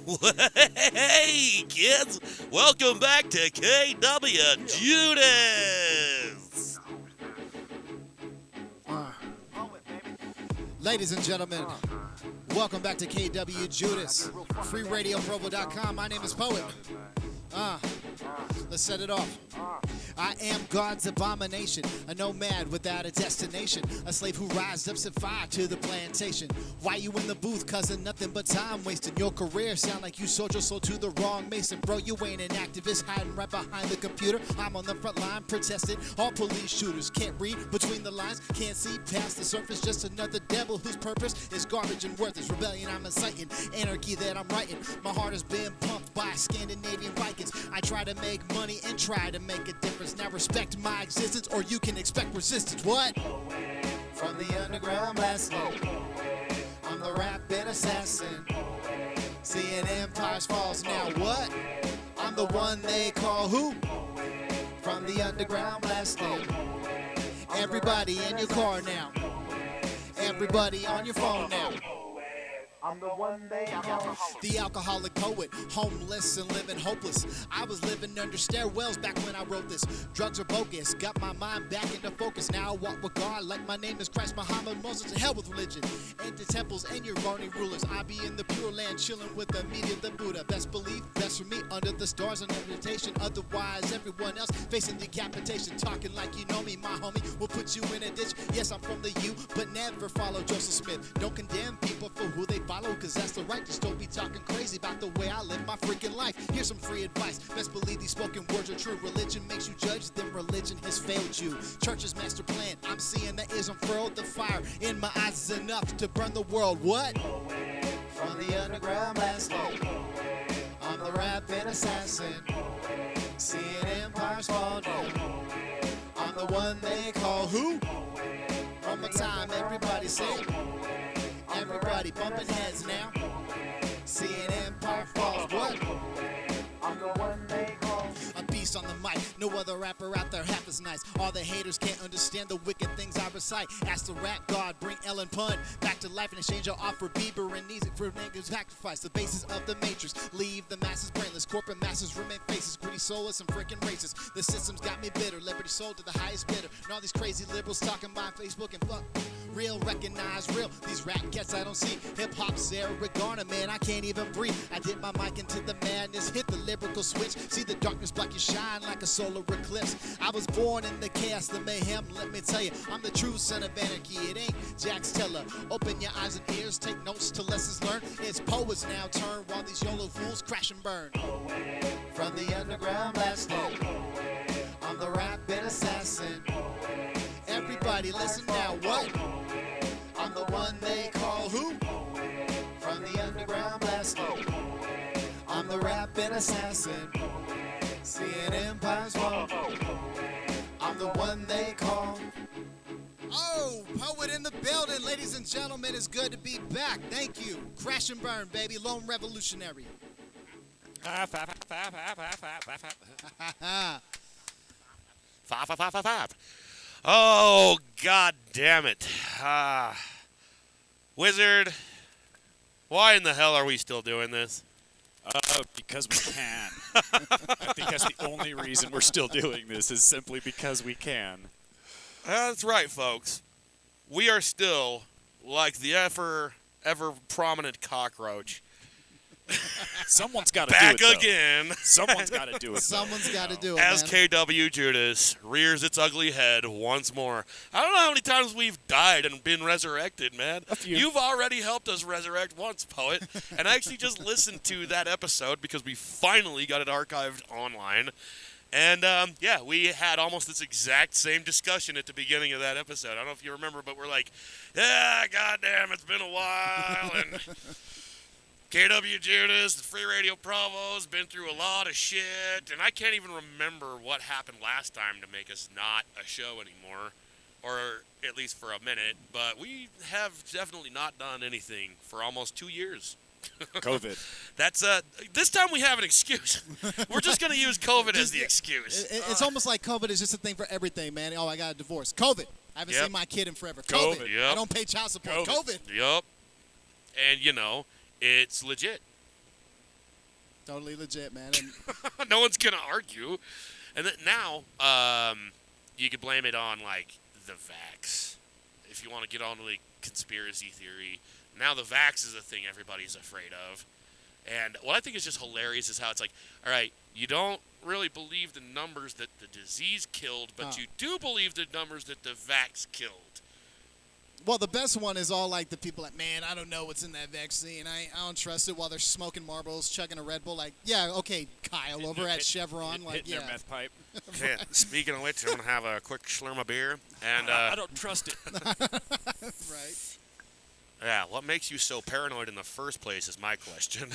Hey, kids! Welcome back to KWJUDAS! Ladies and gentlemen, welcome back to KWJUDAS, freeradioprovo.com. My name is Poet. Let's set it off. I am God's abomination, a nomad without a destination, a slave who rised up, set fire to the plantation. Why you in the booth, cousin? Nothing but time wasting. Your career sound like you sold your soul to the wrong mason. Bro, you ain't an activist hiding right behind the computer. I'm on the front line protesting. All police shooters can't read between the lines, can't see past the surface. Just another devil whose purpose is garbage and worthless. Rebellion I'm inciting, anarchy that I'm writing. My heart has been pumped by Scandinavian Vikings. I try to make money and try to make a difference. Now respect my existence or you can expect resistance. What? From the underground blasting, I'm the rapid assassin, seeing empires falls. Now what? I'm the one they call who? From the underground blasting. Everybody in your car now, everybody on your phone now. I'm the one they call the alcoholic poet, homeless and living hopeless. I was living under stairwells back when I wrote this. Drugs are bogus, got my mind back into focus. Now I walk with God like my name is Christ, Muhammad, Moses. To hell with religion, into temples and your phony rulers. I be in the pure land chilling with the media, the Buddha. Best believe, best for me, under the stars and meditation. Otherwise, everyone else facing decapitation. Talking like you know me, my homie, will put you in a ditch. Yes, I'm from the U, but never follow Joseph Smith. Don't condemn people for who they follow, cause that's the right. Just don't be talking crazy about the way I live my freaking life. Here's some free advice. Best believe these spoken words are true. Religion makes you judge, then religion has failed you. Church's master plan, I'm seeing that is unfurled. The fire in my eyes is enough to burn the world. What? From the underground blasting, I'm the rapid assassin, seeing empires fall down. I'm the one they call who? One more time, everybody say. Everybody bumping heads now, seeing empire falls. What? I'm the one they call. A beast on the mic, no other rapper out there half as nice. All the haters can't understand the wicked things I recite. Ask the rap god, bring Ellen Pun back to life in exchange. I'll offer Bieber and Easy for niggas sacrifice. The basis of the matrix, leave the masses brainless. Corporate masses remain faces, greedy, soulless, and freaking racist. The system's got me bitter, liberty sold to the highest bidder. And all these crazy liberals talking by Facebook and fuck. Real, recognize real. These rap cats I don't see. Hip-hop, Sarah Garner, man, I can't even breathe. I dip my mic into the madness, hit the lyrical switch. See the darkness block you shine like a solar eclipse. I was born in the chaos, the mayhem, let me tell you. I'm the true son of anarchy, it ain't Jax Teller. Open your eyes and ears, take notes to lessons learned. It's poets now turn while these YOLO fools crash and burn. From the underground blasting, I'm the rapid assassin. Everybody listen now, what? I'm the one they call who? From the underground blasting, I'm the rapid assassin, seeing empires fall. I'm the one they call. Oh, Poet in the building, ladies and gentlemen, it's good to be back. Thank you. Crash and burn, baby, lone revolutionary. Oh, god damn it. Wizard, why in the hell are we still doing this? Because we can. I think that's the only reason we're still doing this, is simply because we can. That's right, folks. We are still like the ever prominent cockroach. Someone's got to do Back it, though. again. Someone's got to do it. Someone's got to do it, As man. KWJUDAS rears its ugly head once more. I don't know how many times we've died and been resurrected, man. A few. You've already helped us resurrect once, Poet. And I actually just listened to that episode because we finally got it archived online. And, yeah, we had almost this exact same discussion at the beginning of that episode. I don't know if you remember, but we're like, yeah, goddamn, it's been a while, and KWJUDAS, the Free Radio Provo, has been through a lot of shit, and I can't even remember what happened last time to make us not a show anymore, or at least for a minute, but we have definitely not done anything for almost 2 years. COVID. That's this time we have an excuse. We're just going to use COVID as the excuse. It's almost like COVID is just a thing for everything, man. Oh, I got a divorce. COVID. I haven't seen my kid in forever. COVID. Yep. I don't pay child support. COVID. Yup. And, you know, it's legit. Totally legit, man. And No one's gonna argue. And then now, you could blame it on like the vax. If you want to get on to the conspiracy theory, now the vax is a thing everybody's afraid of. And what I think is just hilarious is how it's like, all right, you don't really believe the numbers that the disease killed, but you do believe the numbers that the vax killed. well, the best one is all like the people like, man, I don't know what's in that vaccine. I don't trust it while they're smoking marbles, chugging a Red Bull. Like, yeah, okay, Kyle, over at Chevron. Like, hitting yeah. their meth pipe. Okay, speaking of which, I'm going to have a quick slurm of beer. And I don't trust it. Right. yeah, what makes you so paranoid in the first place is my question.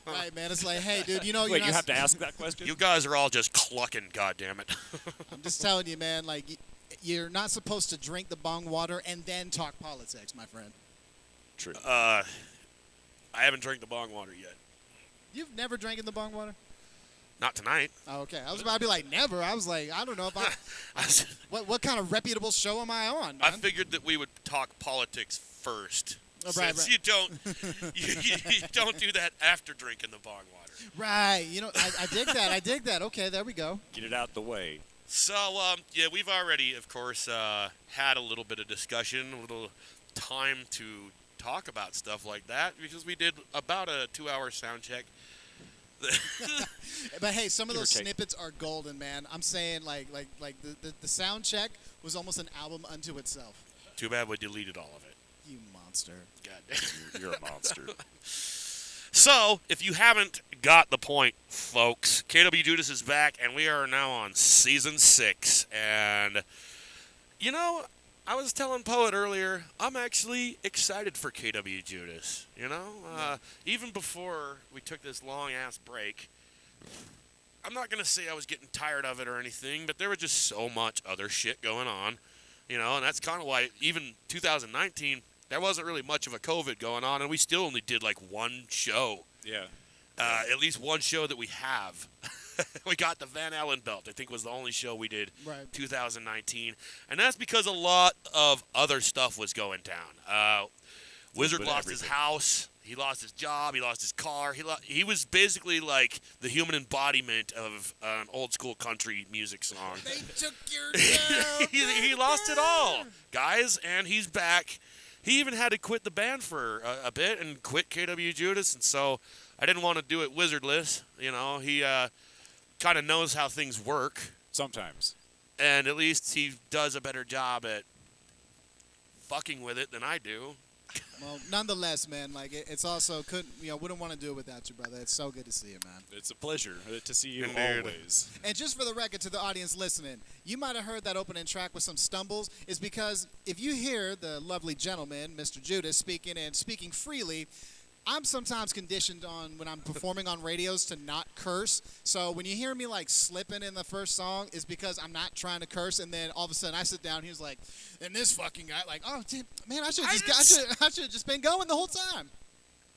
Right, man. It's like, hey, dude, you know, Wait, you have to ask that question? You guys are all just clucking, goddammit. I'm just telling you, man, like, you're not supposed to drink the bong water and then talk politics, my friend. True. I haven't drank the bong water yet. You've never drank in the bong water? Not tonight. Oh, okay. I was about to be like, never. I was like, I don't know if I... what kind of reputable show am I on, man? I figured that we would talk politics first. Oh, right, Since right. you don't, you don't do that after drinking the bong water. Right. You know, I dig that. I dig that. Okay, there we go. Get it out the way. So, yeah, we've already, of course, had a little bit of discussion, a little time to talk about stuff like that, because we did about a 2-hour sound check. But hey, some of Give or those take. snippets are golden, man. I'm saying, like the sound check was almost an album unto itself. Too bad we deleted all of it. You monster. God. You're a monster. So, if you haven't got the point, folks, KWJUDAS is back, and we are now on Season 6. And, you know, I was telling Poet earlier, I'm actually excited for KWJUDAS, you know? Even before we took this long-ass break, I'm not going to say I was getting tired of it or anything, but there was just so much other shit going on, you know? And that's kind of why even 2019... there wasn't really much of a COVID going on, and we still only did like one show. Yeah. At least one show that we have. We got the Van Allen belt, I think was the only show we did Right. 2019. And that's because a lot of other stuff was going down. Wizard bit of lost his everything. house. He lost his job. He lost his car. He was basically like the human embodiment of an old school country music song. They took your down. he lost it all, guys, and he's back. He even had to quit the band for a bit and quit KWJUDAS, and so I didn't want to do it wizardless. You know, he kind of knows how things work, Sometimes. and at least he does a better job at fucking with it than I do. Well, nonetheless, man, like it's also wouldn't want to do it without you, brother. It's so good to see you, man. It's a pleasure to see you Indeed. always. And just for the record, to the audience listening, you might have heard that opening track with some stumbles. Is because if you hear the lovely gentleman, Mr. Judas, speaking freely, I'm sometimes conditioned on when I'm performing on radios to not curse. So when you hear me like slipping in the first song, is because I'm not trying to curse, and then all of a sudden I sit down. He was like, and this fucking guy, like, oh damn, man, I should have just been going the whole time.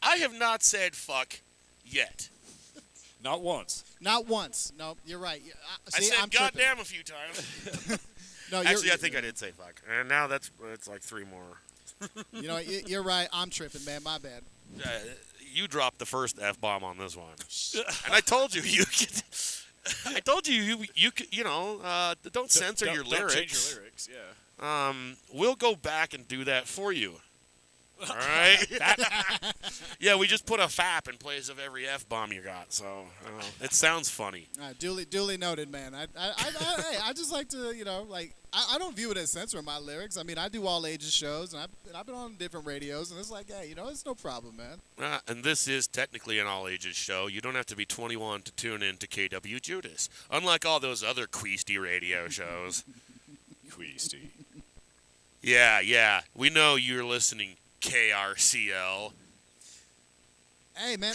I have not said fuck yet. Not once. Not once. No, you're right. I See, said I'm tripping. goddamn a few times. No, Actually, I think I did say fuck, and now it's like 3 more. You know, you're right. I'm tripping, man. My bad. You dropped the first F-bomb on this one. And I told you, I told you, don't censor your lyrics. Don't change your lyrics, yeah. We'll go back and do that for you. All right? Yeah, we just put a FAP in place of every F-bomb you got, so it sounds funny. All right, duly noted, man. I just like to, I don't view it as censoring my lyrics. I mean, I do all ages shows, and I've been on different radios, and it's like, hey, it's no problem, man. And this is technically an all-ages show. You don't have to be 21 to tune in to KWJUDAS, unlike all those other queasty radio shows. Queasty. Yeah, we know you're listening, KRCL. Hey, man,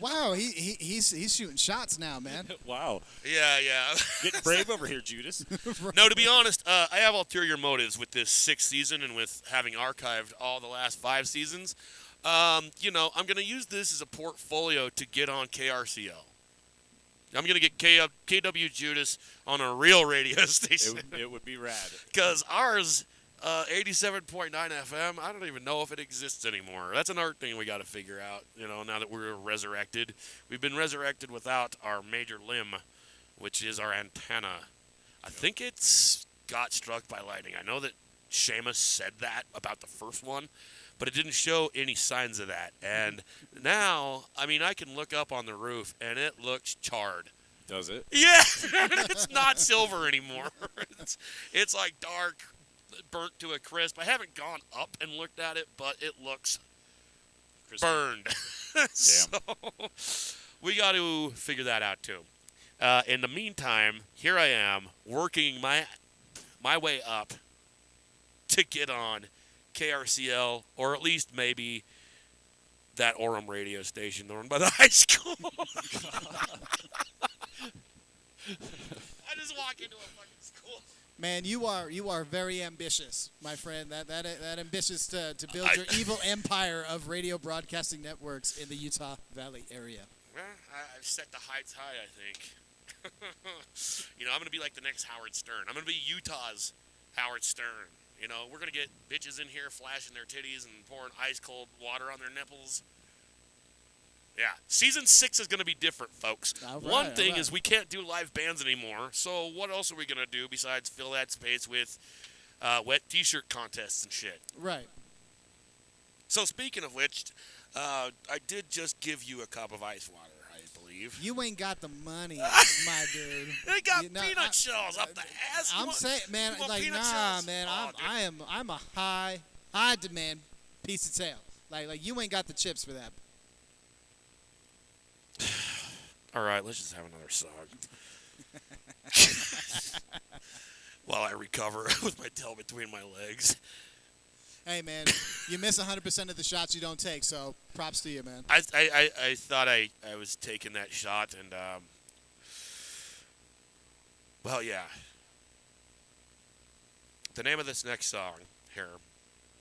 wow, he's shooting shots now, man. Wow. Yeah. Getting brave over here, Judas. No, to be honest, I have ulterior motives with this 6th season and with having archived all the last 5 seasons. I'm going to use this as a portfolio to get on KRCL. I'm going to get KWJUDAS on a real radio station. It would be rad. Because ours, 87.9 FM. I don't even know if it exists anymore. That's another thing we got to figure out, now that we're resurrected. We've been resurrected without our major limb, which is our antenna. I think it's got struck by lightning. I know that Seamus said that about the first one, but it didn't show any signs of that. And now, I can look up on the roof, and it looks charred. Does it? Yeah, it's not silver anymore. It's like dark, burnt to a crisp. I haven't gone up and looked at it, but it looks burned. So we got to figure that out too. In the meantime, here I am working my way up to get on KRCL, or at least maybe that Orem radio station, the one by the high school. I just walk into a fucking school. Man, you are very ambitious, my friend. That ambitious to build your evil empire of radio broadcasting networks in the Utah Valley area. Well, I've set the heights high, I think. I'm going to be like the next Howard Stern. I'm going to be Utah's Howard Stern. We're going to get bitches in here flashing their titties and pouring ice cold water on their nipples. Yeah, season 6 is going to be different, folks. One thing is we can't do live bands anymore, so what else are we going to do besides fill that space with wet t-shirt contests and shit? Right. So speaking of which, I did just give you a cup of ice water, I believe. You ain't got the money, my dude. They got peanut shells up the ass. I'm saying, man, like, nah, shells? man, Oh, I'm a high demand piece of tail. Like you ain't got the chips for that. All right, let's just have another song. While I recover with my tail between my legs. Hey, man, you miss 100% of the shots you don't take, so props to you, man. I thought I was taking that shot, and, well, yeah. The name of this next song here,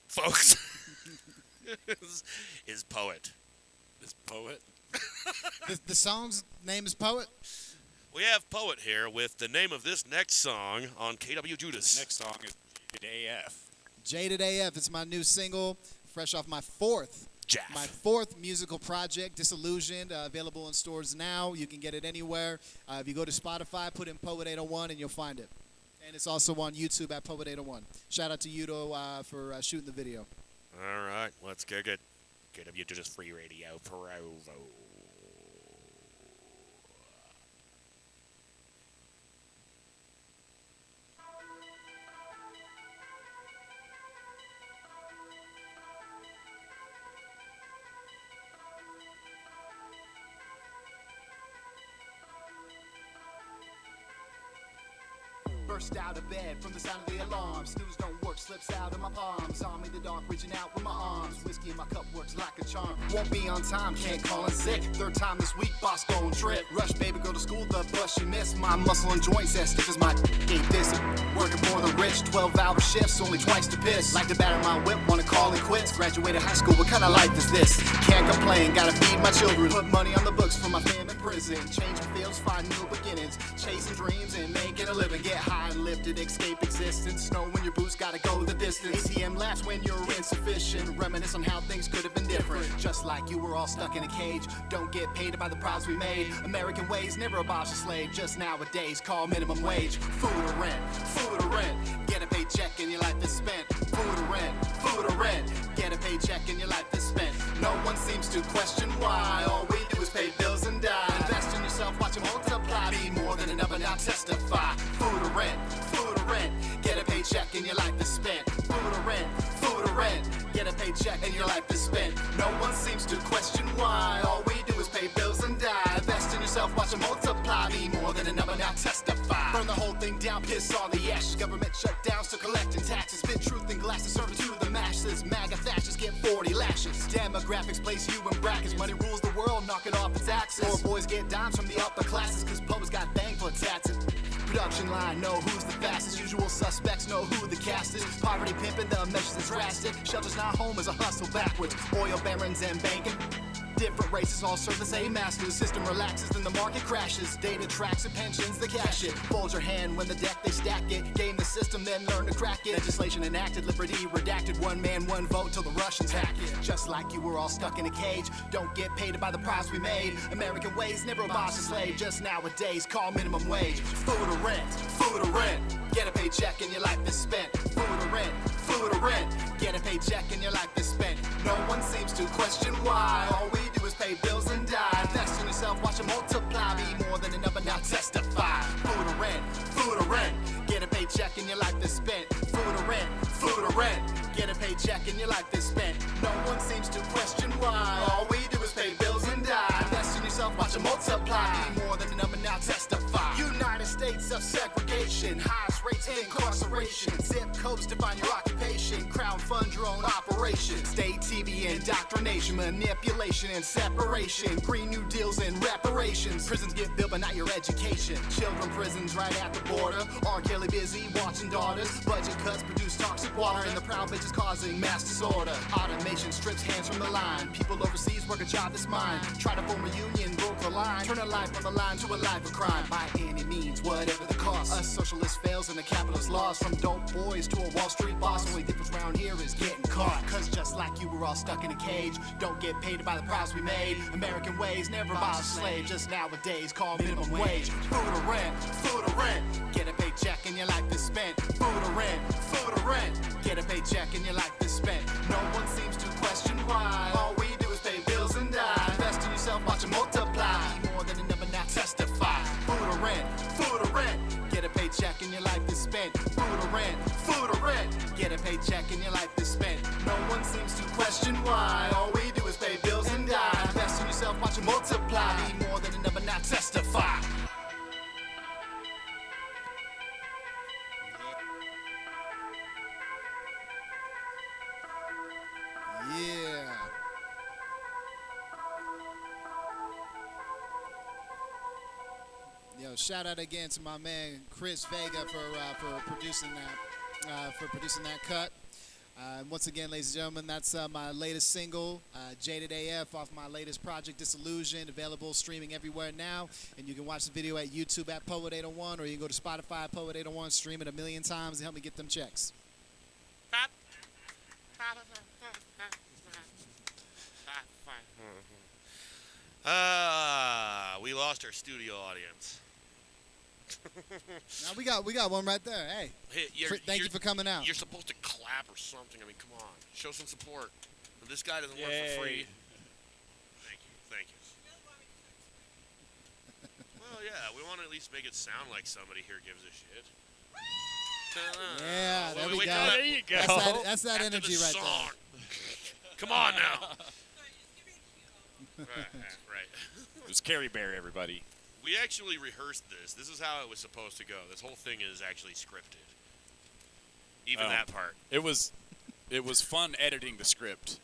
folks, is Poet. Is Poet? The song's name is Poet? We have Poet here with the name of this next song on KWJUDAS. Next song is AF. Jaded AF. It's my new single, fresh off my fourth musical project, Disillusioned, available in stores now. You can get it anywhere. If you go to Spotify, put in Poet 801 and you'll find it. And it's also on YouTube at Poet 801. Shout out to Udo for shooting the video. All right, let's kick it. KWJUDAS Free Radio Provo. Burst out of bed from the sound of the alarm. Snooze don't work, slips out of my palms. Arm in the dark, reaching out with my arms. Whiskey in my cup works like a charm. Won't be on time, can't call in sick. Third time this week, boss gon' trip. Rush baby girl to school, the bus she missed. My muscle and joints as stiff as my ain't this. Working for the rich, 12-hour shifts, only twice to piss. Like to batter my whip, wanna call it quits. Graduated high school, what kind of life is this? Can't complain, gotta feed my children. Put money on the books for my fam in prison. Changing fields, find new beginnings. Chasing dreams and making a living. Get high and lifted, escape existence. Snow when your boots gotta go the distance. ATM laughs when you're insufficient. Reminisce on how things could have been different. Just like you were all stuck in a cage. Don't get paid by the prize we made. American ways never abolish a slave. Just nowadays call minimum wage. Food or rent, food or rent. Get a paycheck and your life is spent. Food or rent, food or rent. Get a paycheck and your life is spent. No one seems to question why. All we do is pay bills and die. Invest in yourself, watch them multiply. Be more than enough and now testify. Food or rent, food or rent. Get a paycheck and your life is spent. Food or rent, food or rent. Get a paycheck and your life is spent. No one seems to question why. All we do is pay bills and die. Invest in yourself, watch them multiply. Be more than enough and now testify. Burn the whole thing down, piss all the ashes. Government shutdowns to collecting taxes. Spit truth in glasses, serve it to the masses. MAGA fascists get 40 lashes. Demographics place you in brackets. Money rules the world, knock it off the taxes. Poor boys get dimes from the upper classes, cause publics got banged for taxes. Production line, know who's the fastest. Usual suspects know who the cast is. Poverty pimping, the measures is drastic. Shelter's not home is a hustle backwards. Oil barons and banking. Different races all serve the same master. The system relaxes, then the market crashes. Data tracks and pensions, they cash it. Fold your hand when the deck, they stack it. Game the system, then learn to crack it. Legislation enacted, liberty redacted. One man, one vote till the Russians hack it. Just like you were all stuck in a cage. Don't get paid by the price we made. American ways never abolish a slave. Just nowadays, call minimum wage. Food or rent, food or rent. Get a paycheck and your life is spent. Food or rent, food or rent. Get a paycheck and your life is spent. No one seems to question why. All we do is pay bills and die. Invest in yourself, watch it multiply. Be more than a number, now testify. Food or rent, food or rent. Get a paycheck and your life is spent. Food or rent, food or rent. Get a paycheck and your life is spent. No one seems to question why. All we do is pay bills and die. Invest in yourself, watch it multiply. Be more than a number, now testify. United States of segregation, highest rates of incarceration. Zip codes define your occupation. Crowdfund your own operation. State TV indoctrination, manipulation and separation. Green New Deals and reparations. Prisons get built, but not your education. Children prisons right at the border. R. Kelly busy watching daughters. Budget cuts produce toxic water, and the proud bitches causing mass disorder. Automation strips hands from the line. People overseas work a job that's mine. Try to form a union, broke the line. Turn a life on the line to a life of crime. By any means, whatever the cost. Us socialists fails and the capitalist lost. From dope boys to a Wall Street boss. Only difference around here is getting caught. Cause just like you were all stuck in a cage. Don't get paid by the price we made. American ways never abolish slave. Just nowadays call minimum wage. Food or rent, food or rent. Get a paycheck and your life is spent. Food or rent, food or rent. Get a paycheck and your life is spent. No one seems to question why. All we do is pay bills and die. Invest in yourself, watch it multiply. Be more than a number, now testify. Food or rent, food or rent. Get a paycheck and your life is spent. Food or rent, food or rent. Get a paycheck and your life is spent. No one seems to question why. All we do is pay bills and die. Invest in yourself, watch it multiply. Be more than a number, now testify. Yeah. Yo, shout out again to my man Chris Vega for producing that cut. Once again, ladies and gentlemen, that's my latest single, Jaded AF, off my latest project, Disillusioned, available streaming everywhere now. And you can watch the video at YouTube at Poet801, or you can go to Spotify, Poet801, stream it 1,000,000 times and help me get them checks. We lost our studio audience. Now we got one right there. Hey, thank you for coming out. You're supposed to clap or something. I mean, come on, show some support. This guy doesn't work for free. Thank you. Well, yeah, we want to at least make it sound like somebody here gives a shit. Yeah, there we go. There you go. That's that After energy the right song. there. Come on now. Right. It was Carrie Bear, everybody. We actually rehearsed this. This is how it was supposed to go. This whole thing is actually scripted. Even that part. It was fun editing the script.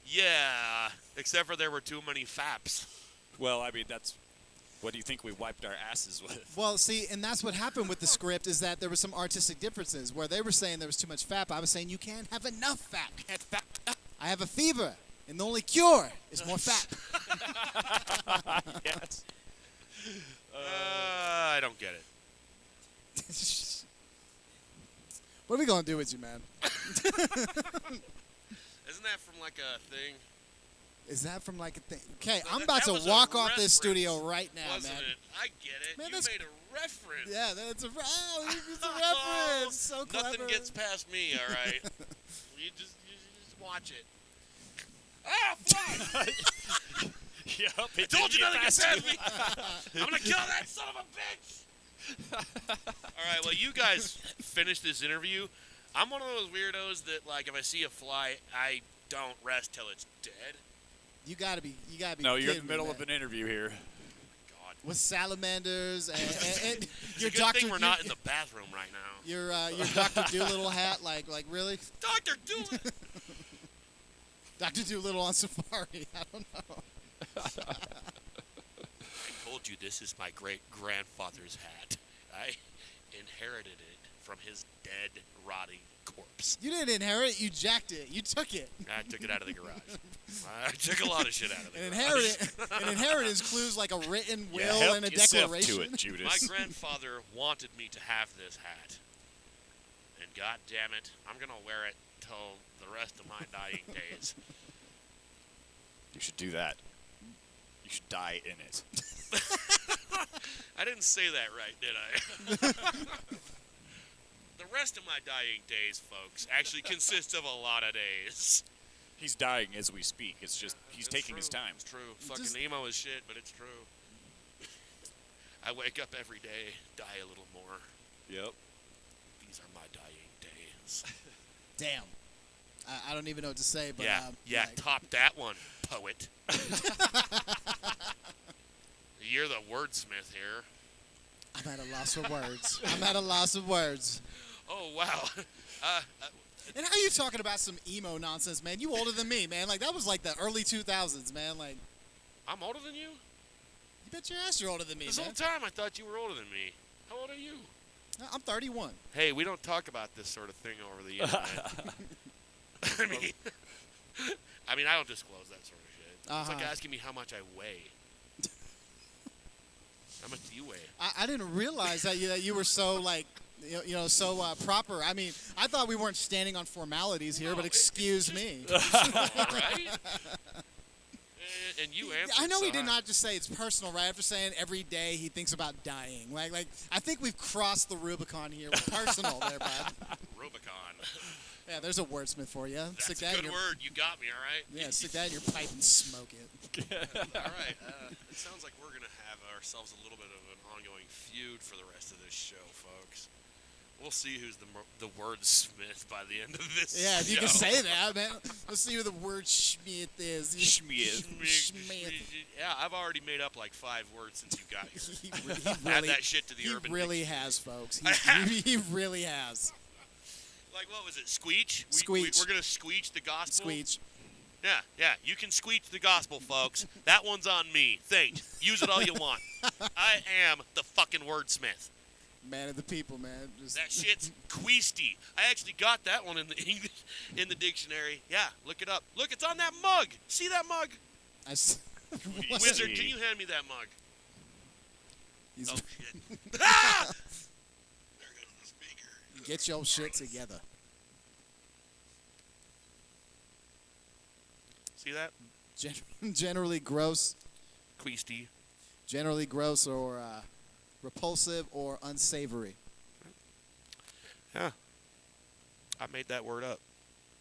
Yeah, except for there were too many faps. Well, I mean, what do you think we wiped our asses with? Well, see, and that's what happened with the script, is that there were some artistic differences. Where they were saying there was too much fap, I was saying you can't have enough fap. I have a fever, and the only cure is more fap. Yes. I don't get it. What are we gonna do with you, man? Isn't that from like a thing? Is that from like a thing? Okay, I'm about to walk off this studio right now, wasn't man. it? I get it. Man, you that's- made a reference. Yeah, it's a reference. So clever. Nothing gets past me, all right? you just watch it. Ah, fuck! Yep, I told you nothing gets past me. I'm gonna kill that son of a bitch. All right, well, you guys finish this interview. I'm one of those weirdos that, like, if I see a fly, I don't rest till it's dead. You gotta be. No, you're in the kidding middle me, of man. an interview here. God. With salamanders and It's your a good Doctor. thing we're not in the bathroom right now. Your Dr. Doolittle hat, like really? Dr. Doolittle. Dr. Doolittle on safari. I don't know. I told you this is my great-grandfather's hat. I inherited it from his dead, rotting corpse. You didn't inherit it. You jacked it. You took it. I took it out of the garage. I took a lot of shit out of the An garage. inheritance includes like a written Yeah, will help and a yourself declaration. to it, Judas. My grandfather wanted me to have this hat. And god damn it, I'm going to wear it till the rest of my dying days. You should do that. You should die in it. I didn't say that right, did I? The rest of my dying days, folks, actually consists of a lot of days. He's dying as we speak. It's just he's It's taking true. his time. It's true. Fucking Just- emo is shit, but it's true. I wake up every day, die a little more. Yep. These are my dying days. Damn. I don't even know what to say, but Yeah, like, top that one, poet. You're the wordsmith here. I'm at a loss for words. I'm at a loss of words. Oh, wow. And how are you talking about some emo nonsense, man? You older than me, man. Like, that was like the early 2000s, man. Like, I'm older than you? you bet your ass you're older than me, This man. whole time I thought you were older than me. How old are you? I'm 31. Hey, we don't talk about this sort of thing over the internet. I mean, I don't disclose that sort of shit. It's like Uh-huh. asking me how much I weigh. How much do you weigh? I didn't realize that you were so, like, so proper. I mean, I thought we weren't standing on formalities here, No, but it's excuse just- me. All right? And you answered. I know he so did I- not just say it's personal, right? After saying every day he thinks about dying. Like I think we've crossed the Rubicon here with personal there, bud. Rubicon. Yeah, there's a wordsmith for you. That's Stick a that in good your word. You got me, all right? Yeah, stick that in your pipe and smoke it. All right. It sounds like we're going to have ourselves a little bit of an ongoing feud for the rest of this show, folks. We'll see who's the wordsmith by the end of this Yeah, if you can show. say that, man. Let's see who the word Schmidt is. Schmidt. Schmidt. Yeah, I've already made up like 5 words since you got here. He Add really, that shit to the he urban really dictionary. has, folks. I have. He really has. Like, what was it? Squeech? Squeech. We're going to squeech the gospel? Squeech. Yeah. You can squeech the gospel, folks. That one's on me. Thanks. Use it all you want. I am the fucking wordsmith. Man of the people, man. Just, That shit's queasty. I actually got that one in the English in the dictionary. Yeah, look it up. Look, it's on that mug. See that mug? I s- Wizard, can you hand me that mug? He's- Oh shit. Ah! There goes the speaker. Get your shit together. See that? Generally gross. Queasty. Generally gross or repulsive or unsavory. Yeah. I made that word up,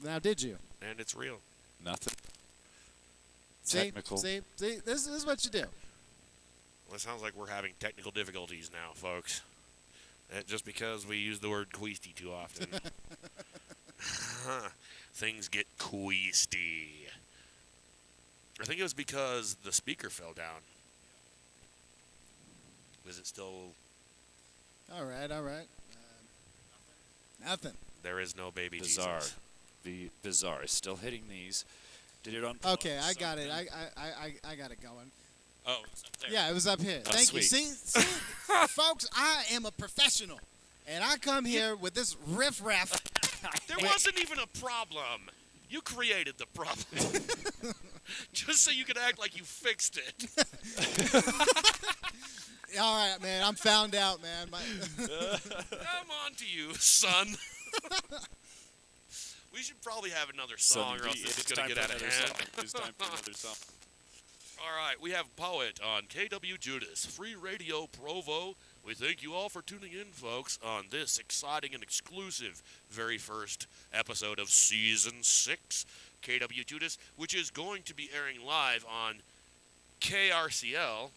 Now, did you? and it's real. Nothing. See? Technical. See? This is what you do. Well, it sounds like we're having technical difficulties now, folks. Just because we use the word queasty too often. Things get queasty. I think it was because the speaker fell down. Was it still... All right. Nothing. There is no baby Bizarre. Jesus. The bizarre. It's still hitting these. Did it on? Okay, I got it. I got it going. Oh, it's up there. Yeah, it was up here. Oh, Thank you. sweet. See, folks, I am a professional, and I come here with this riff-raff. There wasn't even a problem. You created the problem. Just so you could act like you fixed it. All right, man. I'm found out, man. I'm on to you, son. We should probably have another song, or else this is going to get out of hand. It's time for another song. All right, we have Poet on KWJUDAS Free Radio Provo. We thank you all for tuning in, folks, on this exciting and exclusive very first episode of Season 6, KWJUDAS, which is going to be airing live on KRCL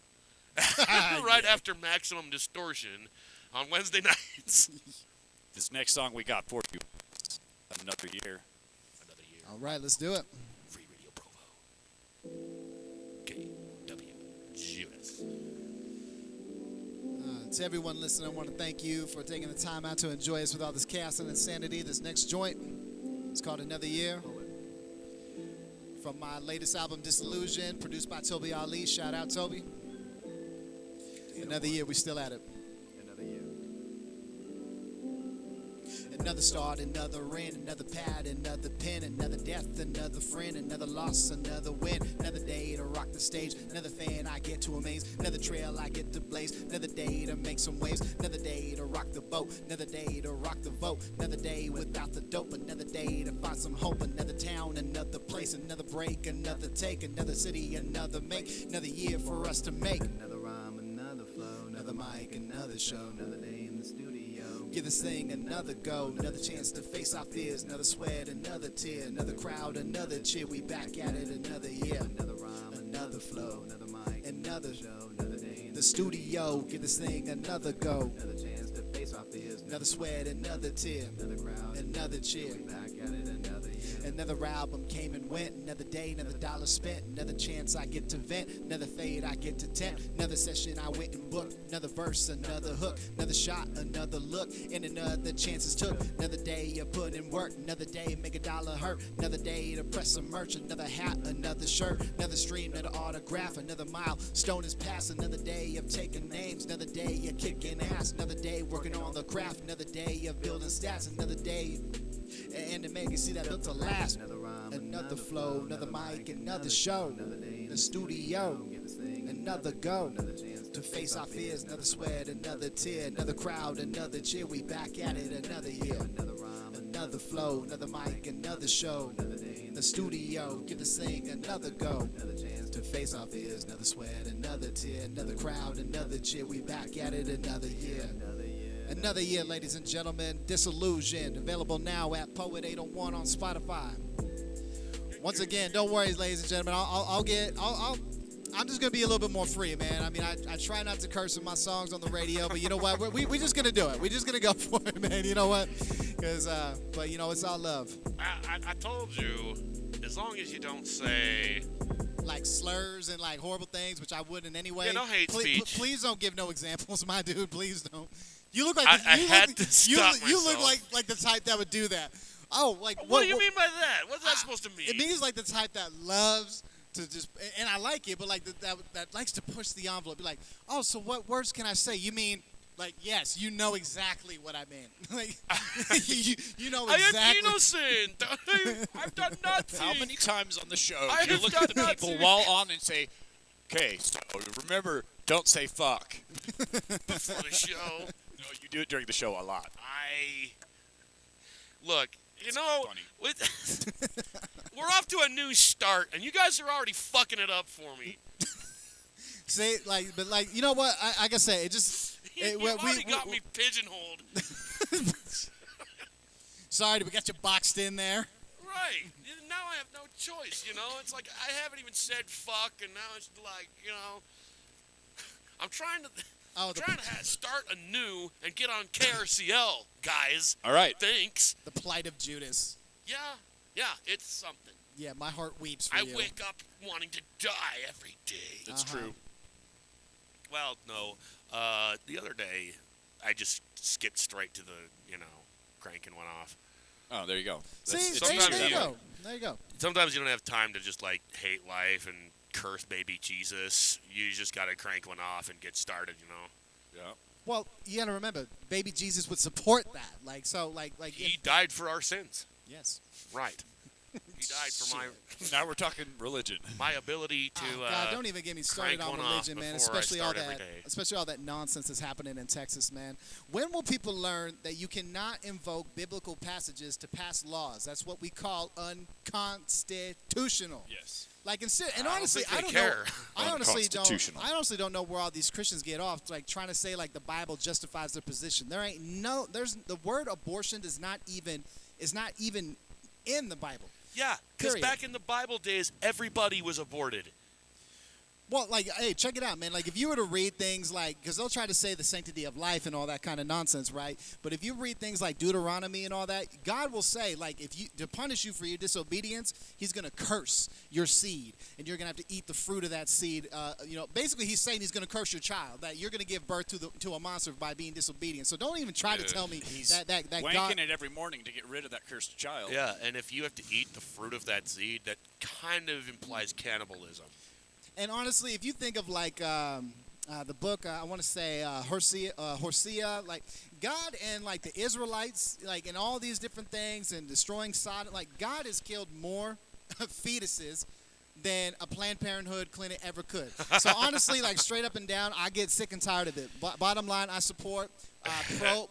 right after Maximum Distortion on Wednesday nights. This next song we got for you. Another year. Another year. All right, let's do it. Free Radio Provo. KWJUDAS. To everyone listening, I want to thank you for taking the time out to enjoy us with all this chaos and insanity. This next joint is called Another Year. From my latest album, Disillusion, produced by Toby Ali. Shout out, Toby. Another year, we still at it. Another year. Another start, another end, another pad, another pen, another death, another friend, another loss, another win. Another day to rock the stage, another fan I get to amaze, another trail I get to blaze, another day to make some waves, another day to rock the boat, another day to rock the vote, another day without the dope, another day to find some hope, another town, another place, another break, another take, another city, another make, another year for us to make. Another rhyme, another flow, another mic, another show, another day in the studio. Give this thing another go, another chance to face our fears, another sweat, another tear, another crowd, another cheer. We back at it another year, another rhyme, another flow, another mic, another show, another day in the studio. Give this thing another go, another chance to face our fears, another sweat, another tear, another crowd, another cheer. We back at it another year. Another album came and went, another day, another dollar spent, another chance I get to vent, another fade I get to tempt, another session I went and booked, another verse, another hook, another shot, another look, and another chances took, another day you put in work, another day make $1 hurt, another day to press some merch, another hat, another shirt, another stream, another autograph, another milestone is passed, another day of taking names, another day you're kicking ass, another day working on the craft, another day of building stats, another day and to make it see that built to last. Another rhyme, another flow, another mic, another show, another day in the studio, another go, another chance to face our fears, another sweat, another tear, another crowd, another cheer. We back at it another year, another rhyme, another flow, another mic, another show, another day in the studio. Give this thing another go, another chance to face our fears, another sweat, another tear, another crowd, another cheer. We back at it another year. Another year, ladies and gentlemen. Disillusioned. Available now at Poet 801 on Spotify. Once again, don't worry, ladies and gentlemen. I'm just gonna be a little bit more free, man. I mean, I try not to curse in my songs on the radio, but you know what? We're just gonna do it. We're just gonna go for it, man. You know what? Because, but you know, it's all love. I told you, as long as you don't say like slurs and like horrible things, which I wouldn't anyway. Yeah, no hate speech. Please don't give no examples, my dude. Please don't. You look like you look like the type that would do that. Oh, like what do you mean by that? What's that supposed to mean? It means like the type that loves to just, and I like it, but like that likes to push the envelope. Be like, oh, so what words can I say? You mean like, yes, you know exactly what I meant. Like you know exactly. I am innocent. I've done nothing. How many times on the show do you look at the people while on and say, okay, so remember, don't say fuck. Before the show. No, you do it during the show a lot. Look, you know, we're off to a new start, and you guys are already fucking it up for me. Say, like, but like, you know what? Like I say, it just. You already got me pigeonholed. Sorry, we got you boxed in there. Right. Now I have no choice, you know? It's like I haven't even said fuck, and now it's like, you know, I'm trying to start anew and get on KRCL, guys. All right. Thanks. The plight of Judas. Yeah, it's something. Yeah, my heart weeps for you. I wake up wanting to die every day. That's true. Well, no. The other day, I just skipped straight to the, you know, cranking one off. Oh, there you go. There you go. Sometimes you don't have time to just, like, hate life and curse baby Jesus. You just got to crank one off and get started, you know? Yeah. Well, you got to remember, baby Jesus would support that. Like, so, like he died for our sins. Yes. Right. He died for my... Now we're talking religion. My ability to God, don't even get me started on religion, man. Especially all that nonsense that's happening in Texas, man. When will people learn that you cannot invoke biblical passages to pass laws? That's what we call unconstitutional. Yes. Like, and honestly, I don't care. know. I honestly don't know where all these Christians get off, like trying to say like the Bible justifies their position. There's the word abortion is not even in the Bible. Yeah, because back in the Bible days, everybody was aborted. Well, like, hey, check it out, man. Like, if you were to read things like, because they'll try to say the sanctity of life and all that kind of nonsense, right? But if you read things like Deuteronomy and all that, God will say, like, to punish you for your disobedience, he's going to curse your seed, and you're going to have to eat the fruit of that seed. Basically, he's saying he's going to curse your child, that you're going to give birth to a monster by being disobedient. So don't even try to tell me that wanking God... it every morning to get rid of that cursed child. Yeah, and if you have to eat the fruit of that seed, that kind of implies cannibalism. And honestly, if you think of like The book, I want to say Hosea, like God and like the Israelites, like and all these different things and destroying Sodom. Like God has killed more fetuses than a Planned Parenthood clinic ever could. So honestly, like straight up and down, I get sick and tired of it. Bottom line, I support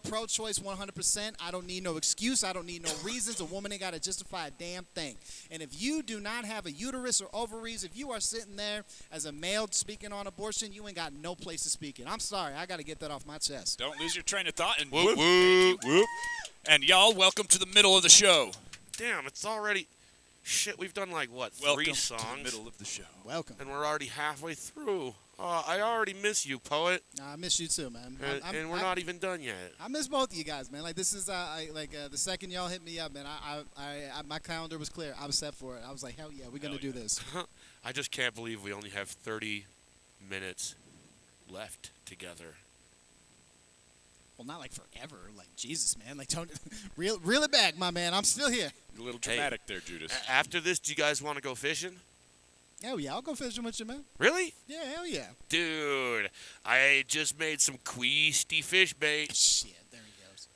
pro-choice 100%. I don't need no excuse. I don't need no reasons. A woman ain't got to justify a damn thing. And if you do not have a uterus or ovaries, if you are sitting there as a male speaking on abortion, you ain't got no place to speak in. I'm sorry. I got to get that off my chest. Don't lose your train of thought. And Whoop, whoop, whoop. whoop. And y'all, welcome to the middle of the show. Damn, it's already... Shit, we've done like, what, Welcome 3 songs? to the middle of the show. Welcome. And we're already halfway through. I already miss you, Poet. I miss you too, man. And we're not even done yet. I miss both of you guys, man. Like this is the second y'all hit me up, man. I my calendar was clear. I was set for it. I was like, hell yeah, we're gonna do this. I just can't believe we only have 30 minutes left together. Well, not like forever. Like Jesus, man. Like don't reel it back, my man. I'm still here. A little dramatic there, Judas. After this, do you guys want to go fishing? Hell yeah, I'll go fishing with you, man. Really? Yeah, hell yeah. Dude, I just made some queasty fish bait. Shit, there he goes.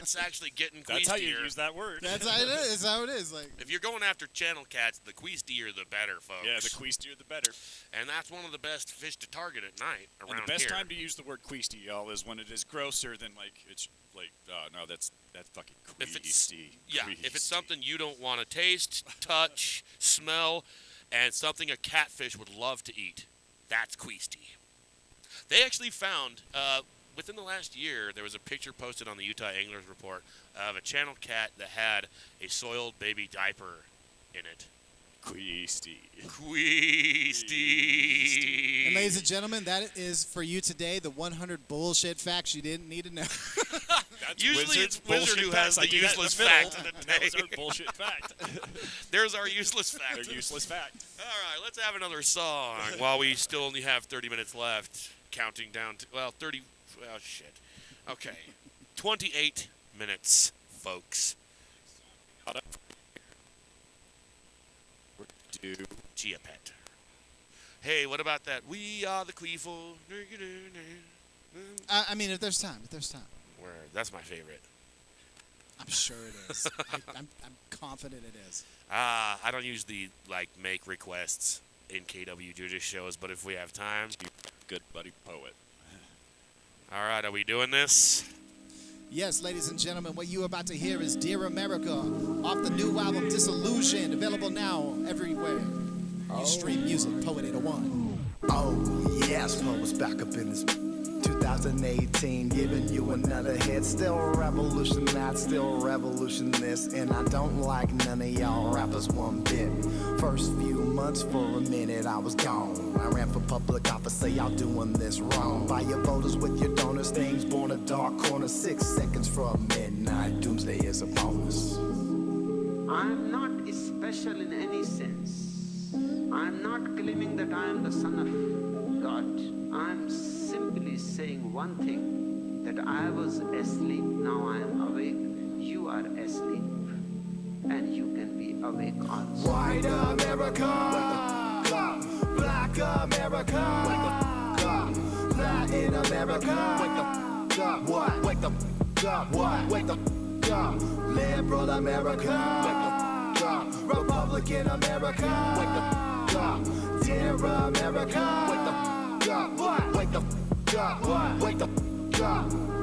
It's actually getting queastier. That's how you use that word. That's how it is. That's how it is. Like If you're going after channel cats, the queastier the better, folks. Yeah, the queastier the better. And that's one of the best fish to target at night around And the best here. time to use the word queasty, y'all, is when it is grosser than like it's like no, that's fucking If it's queasty. if it's something you don't want to taste, touch, smell, and something a catfish would love to eat, that's queasty. They actually found within the last year there was a picture posted on the Utah Anglers Report of a channel cat that had a soiled baby diaper in it. Queasty. Queasty. And ladies and gentlemen, that is for you today the 100 bullshit facts you didn't need to know. That's Usually Wizard's it's Wizard bullshit who has facts. I the do that in useless the middle. fact of the That was day. our bullshit fact. There's our useless fact. Their useless fact. All right, let's have another song while we still only have 30 minutes left. Counting down to, 30, well, shit. Okay. 28 minutes, folks. Do Gia-Pet. Hey, what about that? We are the Queeful. I mean, if there's time. Word. That's my favorite. I'm sure it is. I'm confident it is. I don't usually, make requests in KWJUDAS shows, but if we have time. good buddy poet. All right, are we doing this? Yes, ladies and gentlemen, what you are about to hear is Dear America off the new album Disillusion, available now everywhere. You stream music, Poet 801. Oh, yes, Poet's back up in this 2018, giving you another hit. Still revolution that, still revolution this. And I don't like none of y'all rappers one bit. First few months for a minute I was gone. I ran for public office, say y'all doing this wrong. Buy your voters with your donors, things born a dark corner. 6 seconds from midnight, doomsday is a bonus. I'm not special in any sense. I'm not claiming that I am the son of God. I'm simply saying one thing, that I was asleep, now I am awake. You are asleep, and you can be awake also. White America, Black America, Latin America, what? Wake the what? Wake the Liberal America, Republican America, Dear America, what? Wake the what? Wake the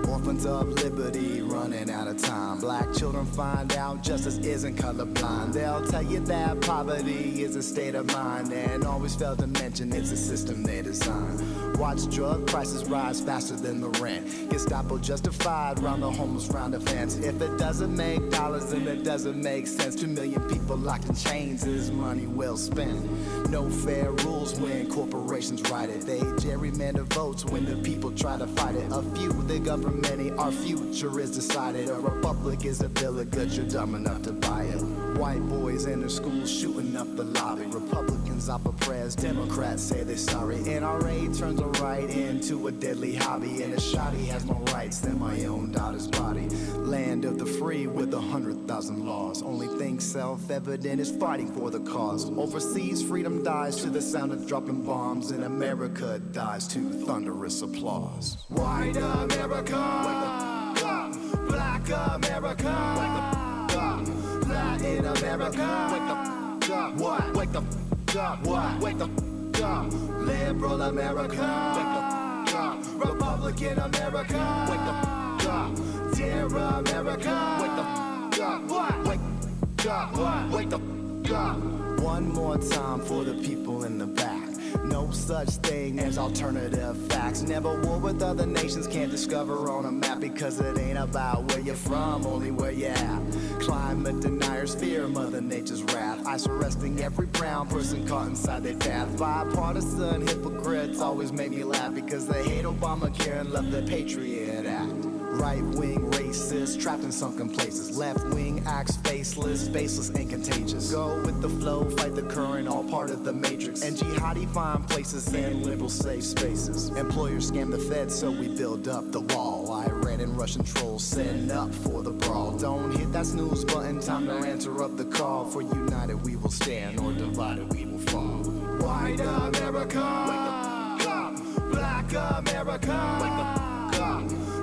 Orphans of liberty running out of time. Black children find out justice isn't colorblind. They'll tell you that poverty is a state of mind, and always fail to mention it's a system they designed. Watch drug prices rise faster than the rent. Gestapo justified round the homeless round the fence. If it doesn't make dollars, then it doesn't make sense. 2 million people locked in chains is money well spent. No fair rules when corporations write it. They gerrymander votes when the people try to fight it. A few, they govern many, our future is decided. A republic is a bill of goods, you're dumb enough to buy it. White boys in their schools shooting up the lobby. Republicans runs off of prayers. Democrats say they're sorry. NRA turns a right into a deadly hobby. And a shoddy has more rights than my own daughter's body. Land of the free with 100,000 laws. Only thing self-evident is fighting for the cause. Overseas, freedom dies to the sound of dropping bombs. And America dies to thunderous applause. White America, wake up. Black America, wake up. Latin America, wake up. What? Wake up. What? Wake up. Liberal America, wake up. Republican America, wake up. Dear America, wake up. What? Wake up. What? Wake up. One more time for the people in the back. No such thing as alternative facts. Never war with other nations, can't discover on a map. Because it ain't about where you're from, only where you're at. Climate deniers fear Mother Nature's wrath. ICE arresting every brown person caught inside their path. Bipartisan hypocrites always make me laugh. Because they hate Obamacare and love the Patriot Act. Right-wing racists trapped in sunken places. Left-wing acts faceless and contagious. Go with the flow, fight the current, all part of the matrix. And jihadi find places and liberal safe spaces. Employers scam the feds, so we build up the wall. Iran and Russian trolls setting up for the brawl. Don't hit that snooze button, time to interrupt the call. For united we will stand, or divided we will fall. White America, wake up. Black America, wake up.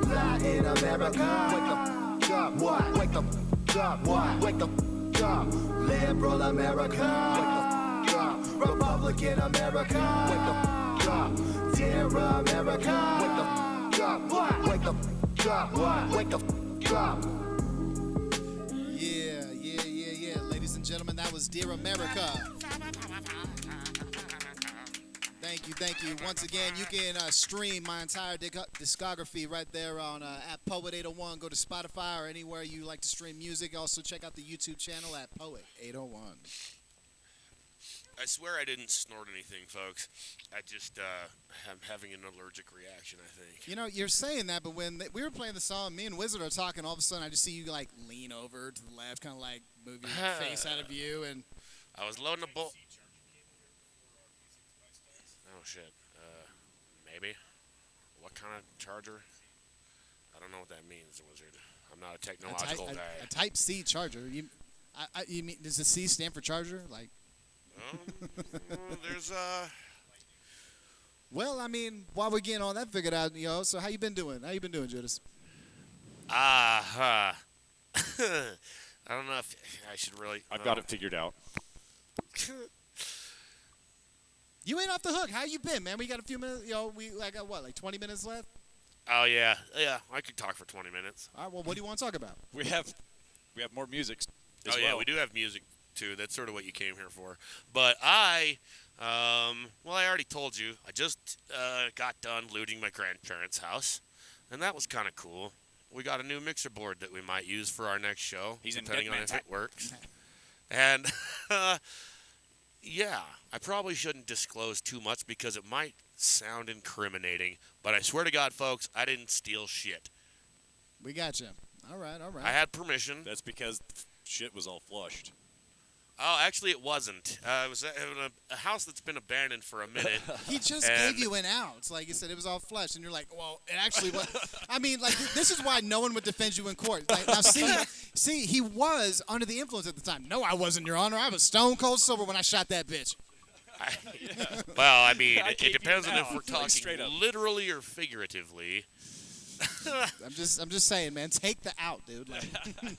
Latin America, wake up. What? Wake up. What? Wake up. Liberal America, wake up. Republican America, wake up. Dear America, wake up. What? Wake up. What? Wake up. Yeah. Ladies and gentlemen, that was Dear America. Thank you. Once again, you can stream my entire discography right there on at Poet 801. Go to Spotify or anywhere you like to stream music. Also, check out the YouTube channel at Poet 801. I swear I didn't snort anything, folks. I just am having an allergic reaction, I think. You know, you're saying that, but when we were playing the song, me and Wizard are talking, all of a sudden I just see you, like, lean over to the left, kind of like move your face out of view. And I was loading a bolt. Oh, shit. Maybe. What kind of charger? I don't know what that means, Wizard. I'm not a technological guy. A Type C charger. You mean, does the C stand for charger? Like. There's Well, I mean, while we're getting all that figured out, so how you been doing? How you been doing, Judas? I don't know if I should really. I've got it figured out. You ain't off the hook. How you been, man? We got a few minutes. We got what, like 20 minutes left? Oh yeah. I could talk for 20 minutes. All right. Well, what do you want to talk about? We have more music. As yeah, well. we do have music too. That's sort of what you came here for. But I already told you. I just got done looting my grandparents' house, and that was kind of cool. We got a new mixer board that we might use for our next show, depending on if it works. And yeah, I probably shouldn't disclose too much because it might sound incriminating. But I swear to God, folks, I didn't steal shit. We got you. All right. I had permission. That's because shit was all flushed. Oh, actually, it wasn't. It was a house that's been abandoned for a minute. He just gave you an out. It's like you said, it was all flush, and you're like, well, it actually was. I mean, like, this is why no one would defend you in court. Like, now, see, he was under the influence at the time. No, I wasn't, Your Honor. I was stone cold sober when I shot that bitch. Well, I mean, it depends on now. if we're talking literally or figuratively. I'm just saying, man. Take the out, dude. Like.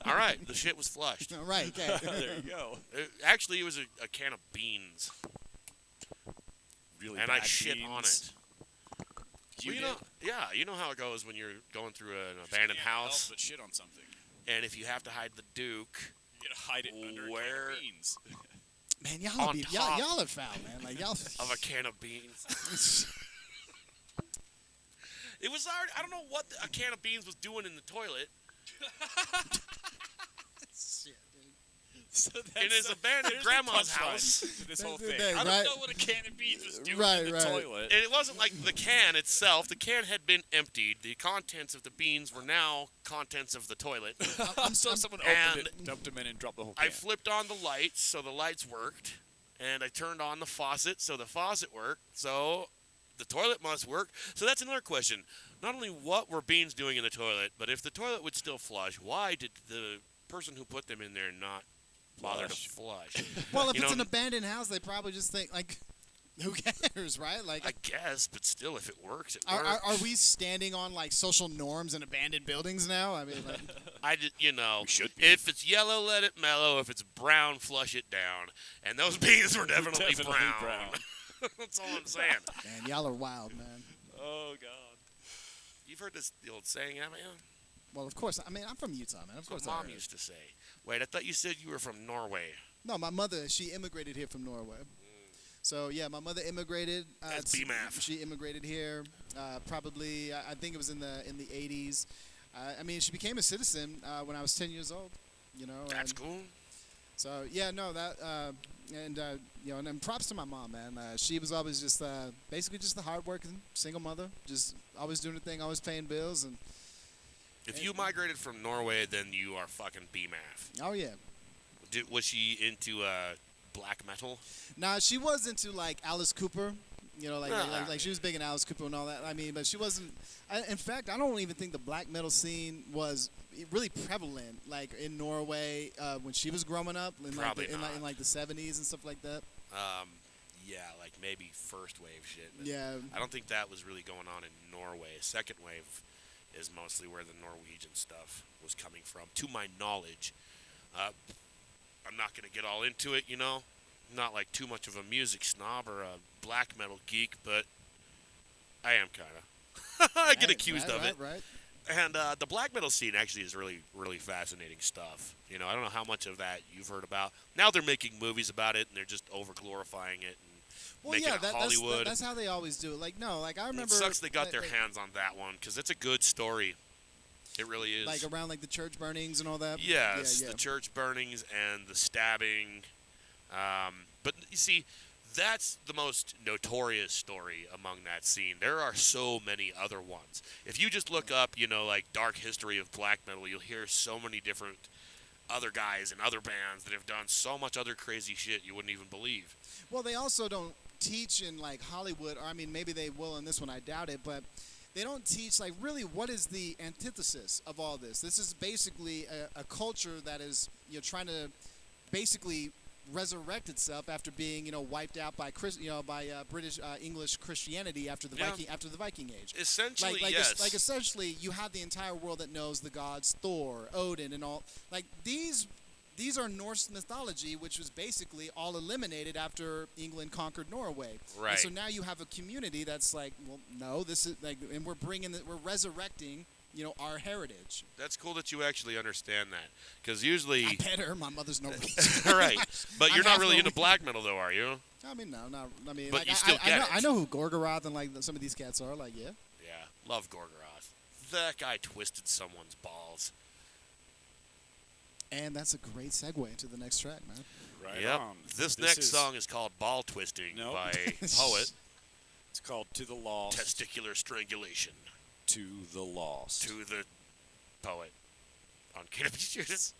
All right, the shit was flushed. All right, okay. There you go. Actually, it was a can of beans. Really and bad I shit beans. on it. You know how it goes when you're going through an abandoned house. But shit on something. And if you have to hide the Duke, You gotta hide it under a can of beans. Man, y'all are foul, man. Like y'all of a can of beans. It was already, I don't know what a can of beans was doing in the toilet. Shit, dude. So In his abandoned grandma's house. This whole thing. Right. I don't know what a can of beans was doing in the toilet. And it wasn't like the can itself. The can had been emptied. The contents of the beans were now contents of the toilet. So someone opened it, dumped them in, and dropped the whole can. I flipped on the lights, so the lights worked. and I turned on the faucet, so the faucet worked, so the toilet must work. So that's another question. Not only what were beans doing in the toilet, but if the toilet would still flush, why did the person who put them in there not bother to flush? Well, if it's an abandoned house, they probably just think, like, who cares, right? Like, I guess, but still, if it works, it are, works. are we standing on, like, social norms in abandoned buildings now? I mean, like, We should be. if it's yellow, let it mellow. If it's brown, flush it down. And those beans were definitely brown. That's all I'm saying. man, y'all are wild, man. Oh, God. You've heard the old saying, haven't you? Well, of course. I mean, I'm from Utah, man. Of That's course what I Mom heard. used to say. Wait, I thought you said you were from Norway. No, my mother, she immigrated here from Norway. So, yeah, my mother immigrated. That's BMAF. She immigrated here probably, I think it was in the 80s. I mean, she became a citizen when I was 10 years old, you know. That's cool. So, yeah, no, that, you know, and then props to my mom, man. She was always just basically just a hardworking single mother, just always doing her thing, always paying bills. And If you migrated from Norway, then you are fucking BMAF. oh, yeah. Was she into black metal? Nah, she was into, like, Alice Cooper. You know, Ah. like she was big in Alice Cooper and all that. I mean, but she wasn't. In fact, I don't even think the black metal scene was really prevalent, like in Norway when she was growing up, in Probably in like the 70s and stuff like that. Yeah, like maybe first wave shit. But Yeah. I don't think that was really going on in Norway. Second wave is mostly where the Norwegian stuff was coming from, to my knowledge. I'm not going to get all into it, you know. I'm not like too much of a music snob or a black metal geek, but I am kind of. I get accused of it. Right. And the black metal scene actually is really, really fascinating stuff. You know, I don't know how much of that you've heard about. Now they're making movies about it, and they're just over-glorifying it and making it Hollywood. That's how they always do it. Like, no, like I remember. It sucks they got their hands on that one, because it's a good story. It really is. Like around like the church burnings and all that. Yes, Yeah. the church burnings and the stabbing. But you see, that's the most notorious story among that scene. There are so many other ones. If you just look up, you know, like dark history of black metal, you'll hear so many different other guys and other bands that have done so much other crazy shit you wouldn't even believe. Well, they also don't teach in like Hollywood, or I mean, maybe they will in this one. I doubt it, but they don't teach like really what is the antithesis of all this. This is basically a culture that is, you know, trying to basically resurrect itself after being, you know, wiped out by British English Christianity after the Viking Age. Essentially, yes. yes. Essentially, you have the entire world that knows the gods Thor, Odin, and all. Like these are Norse mythology, which was basically all eliminated after England conquered Norway. Right. And so now you have a community that's like, well, no, this is like, and we're resurrecting, you know, our heritage. That's cool that you actually understand that, because usually, I better. My mother's Norwegian. right? But I'm you're not half really into Norwegian. black metal, though, are you? I mean, no, not. I mean, But like, you still get it. I know who Gorgoroth and like some of these cats are. Like, yeah. Yeah, love Gorgoroth. That guy twisted someone's balls. And that's a great segue into the next track, man. Right Yep. on. This next song is called Ball Twisting Nope. by Poet. It's called To the Lost. Testicular Strangulation To the Lost. to the Poet on KWJUDAS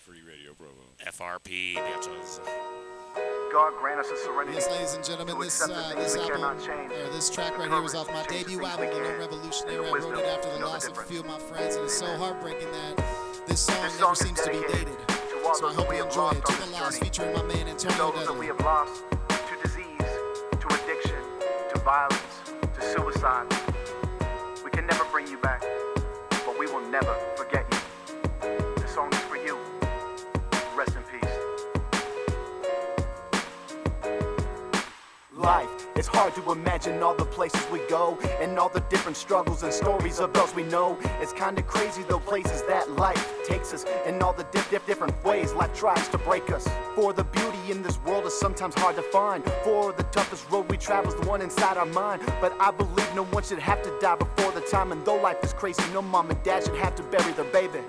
Free Radio Provo. FRP. Bitches. God grant us a serenity. Yes, ladies and gentlemen, to this accept the things this we album, cannot change, or this track the right here was courage off my to change debut the things album, we The Lone can, Revolutionary. and the I wrote it wisdom after to the know the loss of a difference. few of my friends, and it's so Amen. heartbreaking that this song This never song is seems to be dedicated dated. to all So I those hope we you have enjoy lost it. To on the this Lost, journey. featuring my man To Antonio those that Dudley. we have lost to disease, to addiction, to violence, to suicide. We can never bring you back, but we will never forget you. This song is for you. Rest in peace. Life, it's hard to imagine all the places we go and all the different struggles and stories of those we know. It's kinda crazy the places that life takes us and all the different ways life tries to break us. For the beauty in this world is sometimes hard to find. For the toughest road we travel is the one inside our mind. But I believe no one should have to die before the time. And though life is crazy, no mom and dad should have to bury their baby.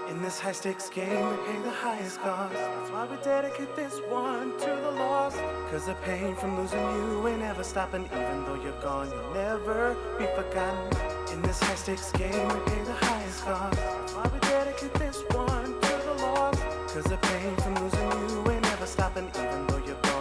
In this high-stakes game, we pay the highest cost. That's why we dedicate this one to the lost. Cause the pain from losing you ain't ever stopping. Even though you're gone, you'll never be forgotten. In this high-stakes game, we pay the highest cost. That's why we dedicate this one to the lost. Cause the pain from losing you ain't ever stopping. Even though you're gone,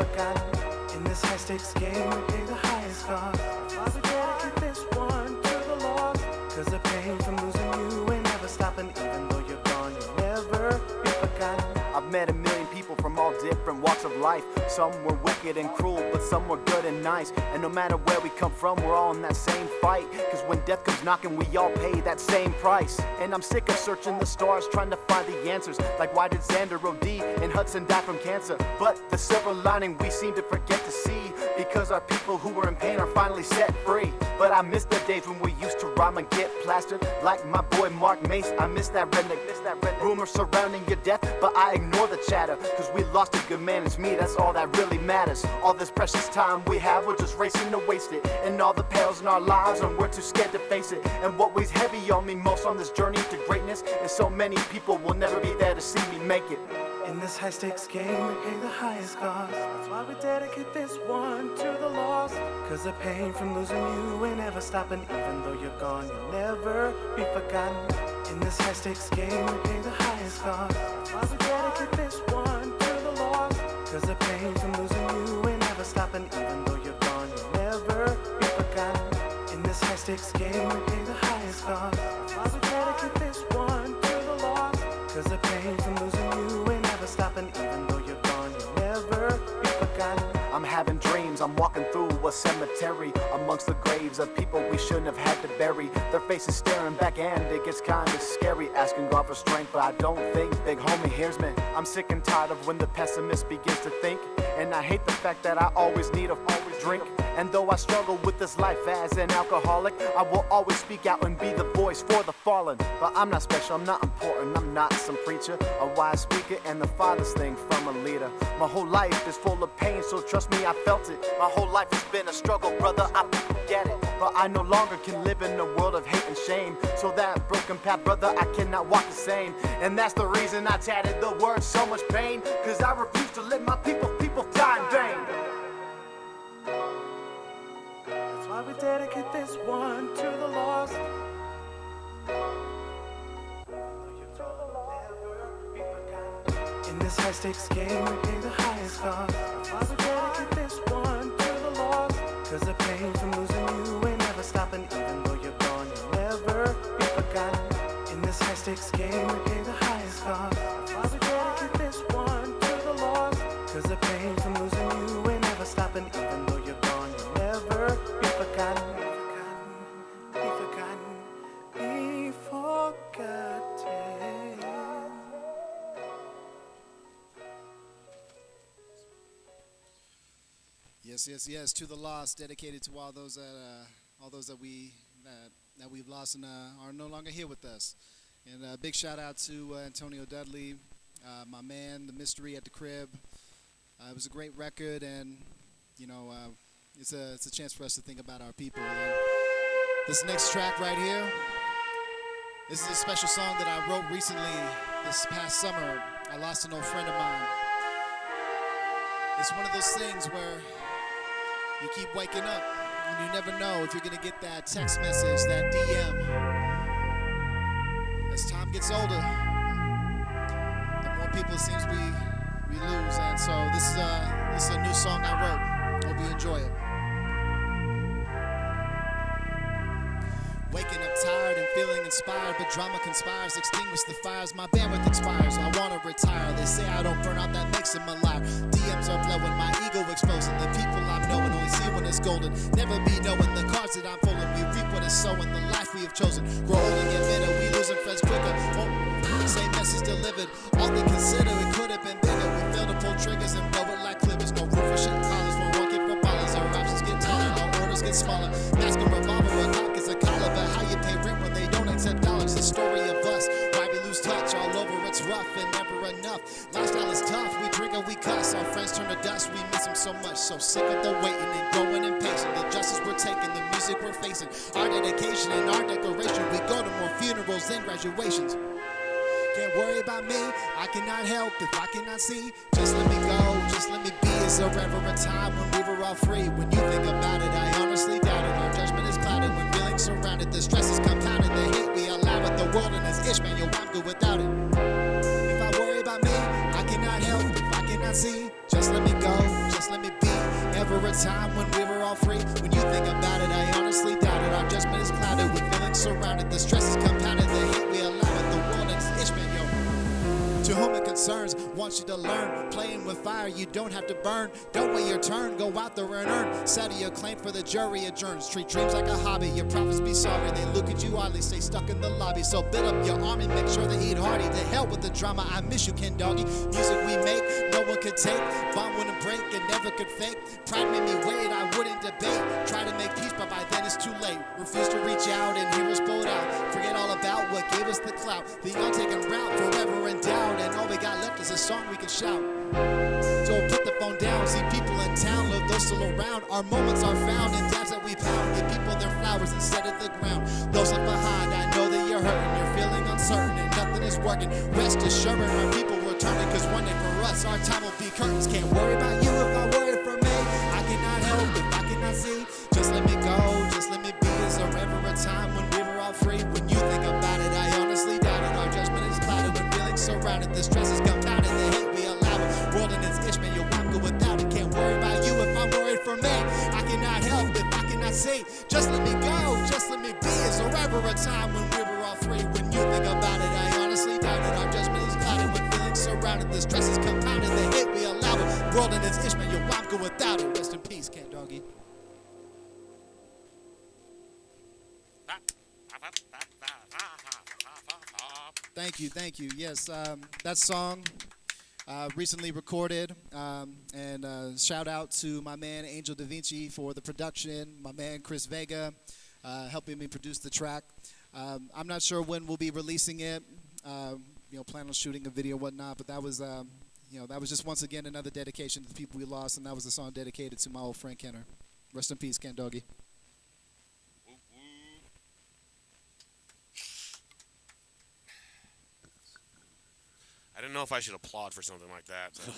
forgotten. In this high stakes game, we pay the highest cost. That's why we dedicate this one to the lost. Cause the pain from losing you ain't never stopping. Even though you're gone, you'll never be forgotten. I've met a million people from all different walks of life. Some were wicked and cruel, but some were good and nice. And no matter where we come from, we're all in that same fight. Cause when death comes knocking, we all pay that same price. And I'm sick of searching the stars, trying to find the answers. Like why did Xander OD and Hudson die from cancer? But the silver lining we seem to forget to see, because our people who were in pain are finally set free. But I miss the days when we used to rhyme and get plastered. Like my boy Mark Mace, I miss that redneck. Rumors surrounding your death, but I ignore the chatter. Cause we lost a good man, it's me, that's all that really matters. All this precious time we have, we're just racing to waste it. And all the perils in our lives, and we're too scared to face it. And what weighs heavy on me most on this journey to greatness is so many people will never be there to see me make it. In this high stakes game, we pay the highest cost. That's why we dedicate this one to the lost. Cause the pain from losing you ain't ever stopping. Even though you're gone, you'll never be forgotten. In this high stakes game, we pay the highest cost. That's why we dedicate this one to the lost. Cause the pain from losing you ain't ever stopping. Even though you're gone, you'll never be forgotten. In this high stakes game, we pay the highest cost. That's why we dedicate this one to the lost. Cause the pain from losing you ain't never stopping. Even though you're gone, you'll never be forgotten. I'm having dreams, I'm walking through a cemetery amongst the graves of people we shouldn't have had to bury. Their faces staring back and it gets kinda scary, asking God for strength, but I don't think big homie hears me. I'm sick and tired of when the pessimist begins to think, and I hate the fact that I always need a drink. And though I struggle with this life as an alcoholic, I will always speak out and be the voice for the fallen. But I'm not special, I'm not important, I'm not some preacher, a wise speaker and the farthest thing from a leader. My whole life is full of pain, so trust me, I felt it. My whole life has been a struggle, brother, I get it. But I no longer can live in a world of hate and shame. So that broken path, brother, I cannot walk the same. And that's the reason I tatted the word so much pain. Cause I refuse to let my people die in vain. That's why we dedicate this one to the lost. In this high stakes game, we pay the highest cost. That's why we dedicate this one to the lost. Cause the pain from losing you ain't never stopping. Even though you're gone, you'll never be forgotten. In this high stakes game, we pay the highest cost. That's why we dedicate this one to the lost. Cause the pain from losing you ain't never stopping. Even though you're gone, you'll never be forgotten. Be forgotten, be forgotten. Yes, yes, yes. To the lost, dedicated to all those that we've lost and are no longer here with us. And a big shout out to Antonio Dudley, my man, the mystery at the crib. It was a great record, and you know, it's a chance for us to think about our people. And this next track right here, this is a special song that I wrote recently this past summer. I lost an old friend of mine. It's one of those things where you keep waking up and you never know if you're going to get that text message, that DM. As time gets older, the more people it seems we lose. And so this is a new song I wrote. Hope you enjoy it. Waking up tired and feeling inspired, but drama conspires, extinguish the fires. My bandwidth expires, I wanna retire. They say I don't burn out, that makes them a liar. DMs are blowing, my ego exposing. The people I'm knowing only see when it's golden. Never be knowing the cards that I'm folding. We reap what is sowing, the life we have chosen. Grow old and get bitter, we losing friends quicker. Oh, same message delivered. All they consider, it could have been bigger. We fail to pull triggers and blow it like clippers. No room for shit collars, won't work it for ballers. Our options get taller, our orders get smaller. Mask and revolver, a cock is a collar. But how you pay rent when they don't accept dollars? The story of us, why we lose touch all over. It's rough and never enough. Lifestyle is tough, we drink and we cuss. Our friends turn to dust, we miss them so much. So sick of the waiting and growing impatient. The justice we're taking, the music we're facing. Our dedication and our declaration. We go to more funerals than graduations. Can't worry about me, I cannot help if I cannot see. Just let me go, just let me be. Is there ever a time when we were all free? When you think about it, I honestly doubt it. Our judgment is clouded when feeling surrounded. The stress is compounded, the hate we allow it. The world and its ish, man, yo, I'm good without it. If I worry about me, I cannot help if I cannot see. Just let me go, just let Forever a time when we were all free. When you think about it, I honestly doubt it. Our judgment is clouded with feelings surrounded. The stress is compounded, the hate we allow it. The world is Ishmael, yo. To whom it concerns, wants you to learn. Playing with fire, you don't have to burn. Don't wait your turn, go out there and earn. Settle your claim for the jury adjourns. Treat dreams like a hobby, your prophets be sorry. They look at you oddly, stay stuck in the lobby. So build up your army, make sure they eat hearty. To hell with the drama, I miss you, Ken Doggy. Music we make, no one could take. Bond wouldn't break and never could fake. Pride made me wait, I wouldn't debate. Try to make peace, but by then it's too late. Refuse to reach out and hear us pulled out. Forget all about what gave us the clout. The untaken route, forever in doubt. And all we got left is a song we can shout. So put the phone down, see people in town, love those still around. Our moments are found in dabs that we pound. Give people their flowers instead of the ground. Those left behind, I know that you're hurting. You're feeling uncertain and nothing is working. Rest assured our people returning, cause one day for us our time will be curtains. Can't worry about you if I worry for me. I cannot help if I cannot see. Just let me go, just let me be. Is there ever a time when we were all free? When you think about it, I honestly doubt it. Our judgment is clouded with feelings surrounded. The stress is compounded, the hate we allow it. World and its Ishmael, you'll walk good without it. Can't worry about you if I'm worried for me. I cannot help if I cannot see. Just let me go, just let me be. Is there ever a time when we were all free? When you think about it, I honestly doubt it. Our judgment is clouded with feelings surrounded. The stress is compounded, the hate we allow it. World and its Ishmael, you'll walk good without it. Rest in peace, Cat Doggy. Thank you. Yes, that song recently recorded, and shout out to my man Angel Da Vinci for the production, my man Chris Vega helping me produce the track. I'm not sure when we'll be releasing it, plan on shooting a video and whatnot, but that was, that was just once again another dedication to the people we lost, and that was a song dedicated to my old friend Kenner. Rest in peace, Ken Doggy. I didn't know if I should applaud for something like that. So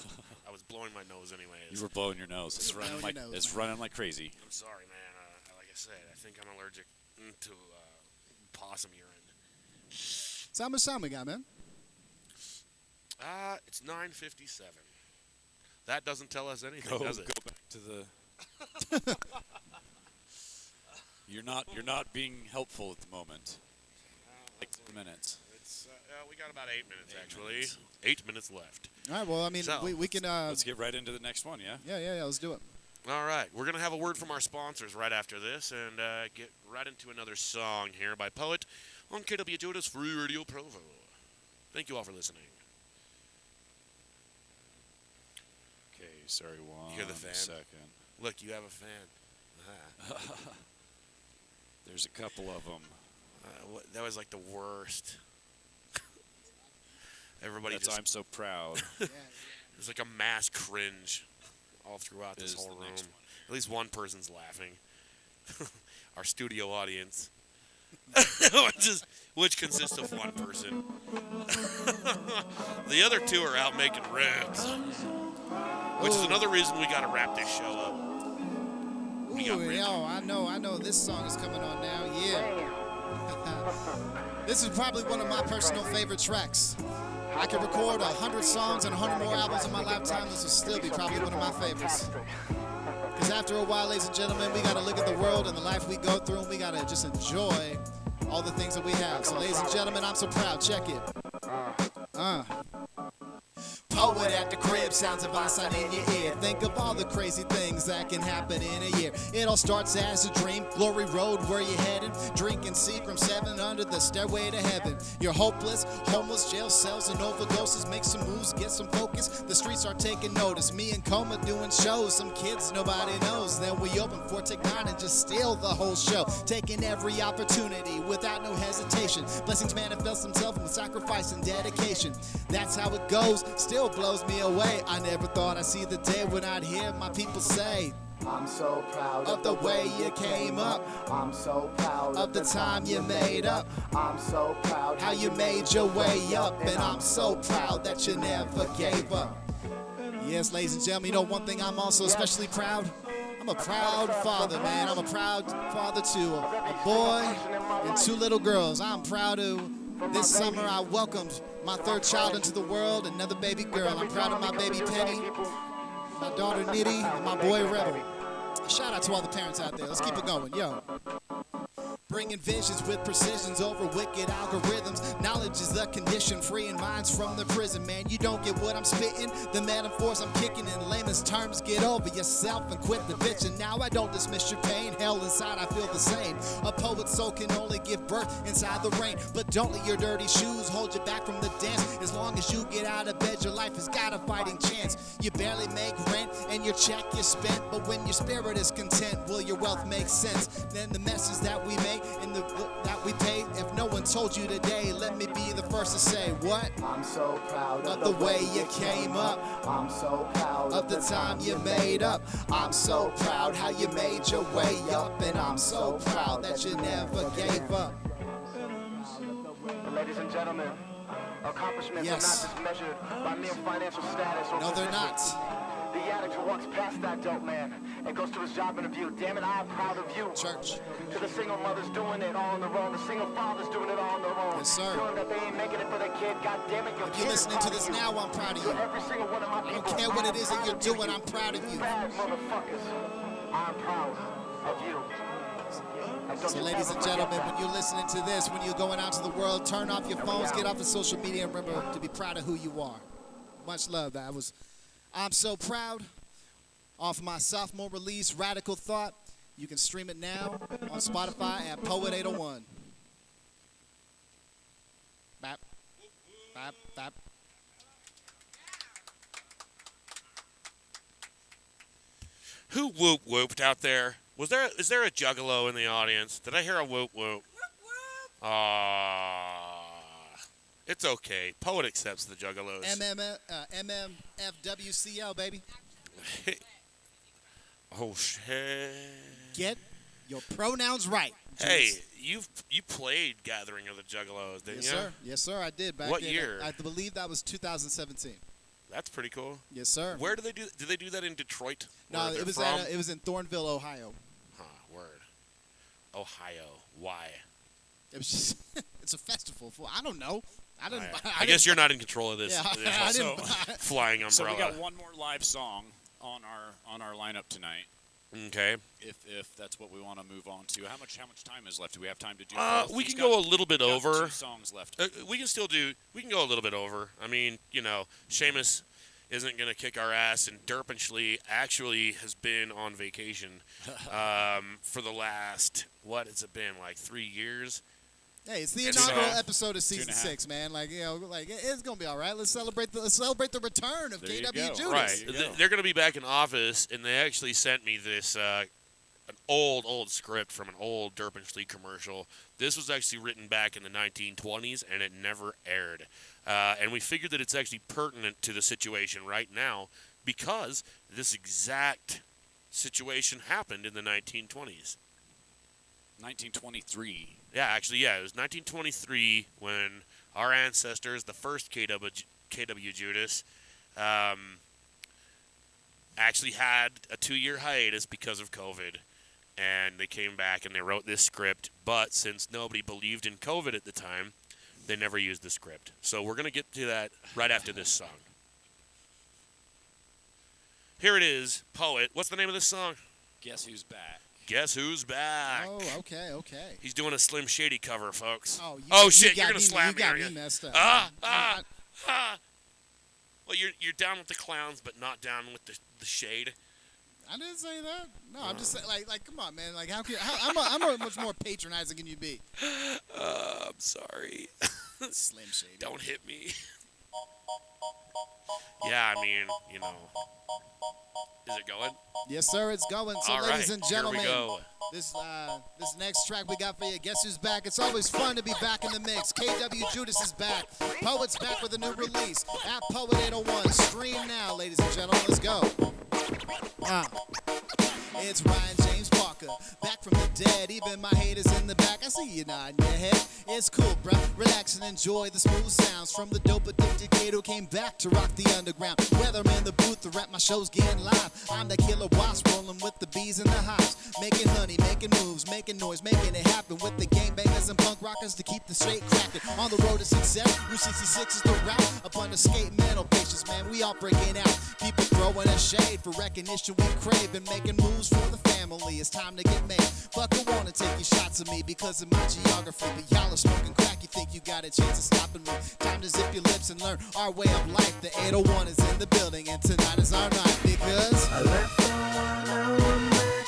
I was blowing my nose anyways. You were blowing your nose. It's running like crazy. I'm sorry, man. Like I said, I think I'm allergic to possum urine. So how much time we got, man? It's 9:57. That doesn't tell us anything, does it? Go back to the. You're not being helpful at the moment. Like 10 minutes. We got about 8 minutes, actually. 8 minutes left. All right, well, I mean, So, we can... let's get right into the next one, yeah? Yeah, let's do it. All right. We're going to have a word from our sponsors right after this and get right into another song here by Poet on KWJUDAS Free Radio Provo. Thank you all for listening. Okay, sorry, one You hear the fan? second. Look, you have a fan. There's a couple of them. That was like the worst. Everybody That's just... I'm so proud. There's like a mass cringe all throughout this whole room. At least one person's laughing. Our studio audience. which consists of one person. The other two are out making ribs. Which is another reason we gotta wrap this show up. I know this song is coming on now, yeah. This is probably one of my personal favorite tracks. I could record 100 songs and 100 more albums in my lifetime. This will still be probably one of my favorites. Because after a while, ladies and gentlemen, we got to look at the world and the life we go through, and we got to just enjoy all the things that we have. So, ladies and gentlemen, I'm so proud. Check it. Poet at the crib, sounds of eyesight in your ear. Think of all the crazy things that can happen in a year. It all starts as a dream, glory road where you heading. Drinking Seagram 7 under the stairway to heaven. You're hopeless, homeless, jail cells and overdoses. Make some moves, get some focus. The streets are taking notice. Me and Coma doing shows, some kids nobody knows. Then we open for Take 9 and just steal the whole show. Taking every opportunity without no hesitation. Blessings manifest themselves with sacrifice and dedication. That's how it goes, still blows me away. I never thought I'd see the day when I'd hear my people say, I'm so proud of the way you came up. I'm so proud of the time you made up. I'm so proud how you made your way up. And I'm so proud that you never gave up. Yes, ladies and gentlemen, you know one thing I'm also especially proud? I'm a proud father, man. I'm a proud father to a boy and 2 little girls. I'm proud of this summer I welcomed my 3rd child into the world, another baby girl. I'm proud of my baby Penny, my daughter Nitty, and my boy Rebel. Shout out to all the parents out there. Let's keep it going. Yo. Bringing visions with precisions over wicked algorithms. Knowledge is the condition, freeing minds from the prison. Man, you don't get what I'm spitting. The metaphors I'm kicking in layman's terms. Get over yourself and quit the bitching. Now I don't dismiss your pain. Hell inside, I feel the same. A poet's soul can only give birth inside the rain. But don't let your dirty shoes hold you back from the dance. As long as you get out of bed, your life has got a fighting chance. You barely make rent and your check is spent. But when your spirit is content, will your wealth make sense? Then the message that we make and that we pay. If no one told you today, let me be the first to say what? I'm so proud of the way you came up. I'm so proud of the time you made up. I'm so proud how you made your way up. And I'm so proud that you never gave up. Ladies and gentlemen, accomplishments Yes. are not just measured by mere financial status or No, they're position. not. The addict who walks past that dope man and goes to his job interview. Damn it, I am proud of you. Church. To the single mothers doing it all on their own. The single fathers doing it all on their own. Yes, sir. Feeling that they ain't making it for their kid. God damn it, your If kid you're is listening to proud this of you. now, I'm proud of To you. every single one of my people. I don't care what it is that you're doing, I'm proud of you. Bad motherfuckers. I'm proud of you. And don't So you ladies ever and forget gentlemen, that. when you're listening to this, when you're going out to the world, turn off your phones, get off the social media, and remember to be proud of who you are. Much love. I'm so proud. Off my sophomore release, Radical Thought. You can stream it now on Spotify at Poet 801. Bap, bap, bap. Who whoop whooped out there? Is there a juggalo in the audience? Did I hear a whoop whoop? It's okay. Poet accepts the juggalos. MMFWCL, baby. Oh shit! Get your pronouns right. Hey, Judas. you played Gathering of the Juggalos, didn't Yes, you? sir. Yes, sir. I did. Back What then. year? I believe that was 2017. That's pretty cool. Yes, sir. Where do they do? Did they do that in Detroit? No, where they're it was from? it was in Thornville, Ohio. Huh, word. Ohio. Why? It was just it's a festival. I don't know. I didn't. I guess you're not in control of this. Yeah, this I didn't. flying So umbrella. we got one more live song on our lineup tonight. Okay. If that's what we want to move on to, how much time is left? Do we have time to do? We can go a little bit over. 2 songs left. We can still do. We can go a little bit over. I mean, Seamus isn't going to kick our ass, and Derpently actually has been on vacation for the last, what has it been, like 3 years? Hey, it's the And inaugural so- episode of season 2.5. 6, man. It's gonna be all right. Let's celebrate the return of There you KW go. Judas. Right. There you go. They're going to be back in office, and they actually sent me this an old script from an old Derpently commercial. This was actually written back in the 1920s, and it never aired. And we figured that it's actually pertinent to the situation right now because this exact situation happened in the 1920s. 1923. Yeah, actually, it was 1923 when our ancestors, the first KW Judas, actually had a 2-year hiatus because of COVID. And they came back and they wrote this script. But since nobody believed in COVID at the time, they never used the script. So we're going to get to that right after this song. Here it is, Poet. What's the name of this song? Guess who's back? Guess who's back? Oh, okay. He's doing a Slim Shady cover, folks. Oh, Shit, you're got going to me- slap you me, got aren't me you? messed up. Well, you're down with the clowns, but not down with the shade. I didn't say that. No, I'm just saying, like, come on, man. Like, I'm much more patronizing can you be? I'm sorry. Slim Shady. Don't hit me. Yeah, I mean, Is it going? Yes, sir. It's going. So, All ladies right, and gentlemen, here we go. this next track we got for you. Guess who's back? It's always fun to be back in the mix. KW Judas is back. Poet's back with a new release at Poet 801. Stream now, ladies and gentlemen. Let's go. It's Ryan James Parker, back from the dead. Even my haters in the back, I see you nodding your head. It's cool, bruh. Relax and enjoy the smooth sounds from the dope addicted kid who came back to rock the underground. Whether I'm in the booth or at my shows getting live, I'm the killer wasp rolling with the bees and the hives, making honey, making moves, making noise, making it happen with the gangbangers rappers and punk rockers to keep the straight cracking. On the road to success, Route 66 is the route. A bunch of skate mental patients, man, we all breaking out. People throwing a shade for recognition we crave and making moves for the family. It's time to get made. Fuck, I wanna take you shots of me because of my geography. But y'all are smoking crack, you think you got a chance of stopping me. Time to zip your lips and learn our way of life. The 801 is in the building and tonight is our night because I left for a while, now I'm back.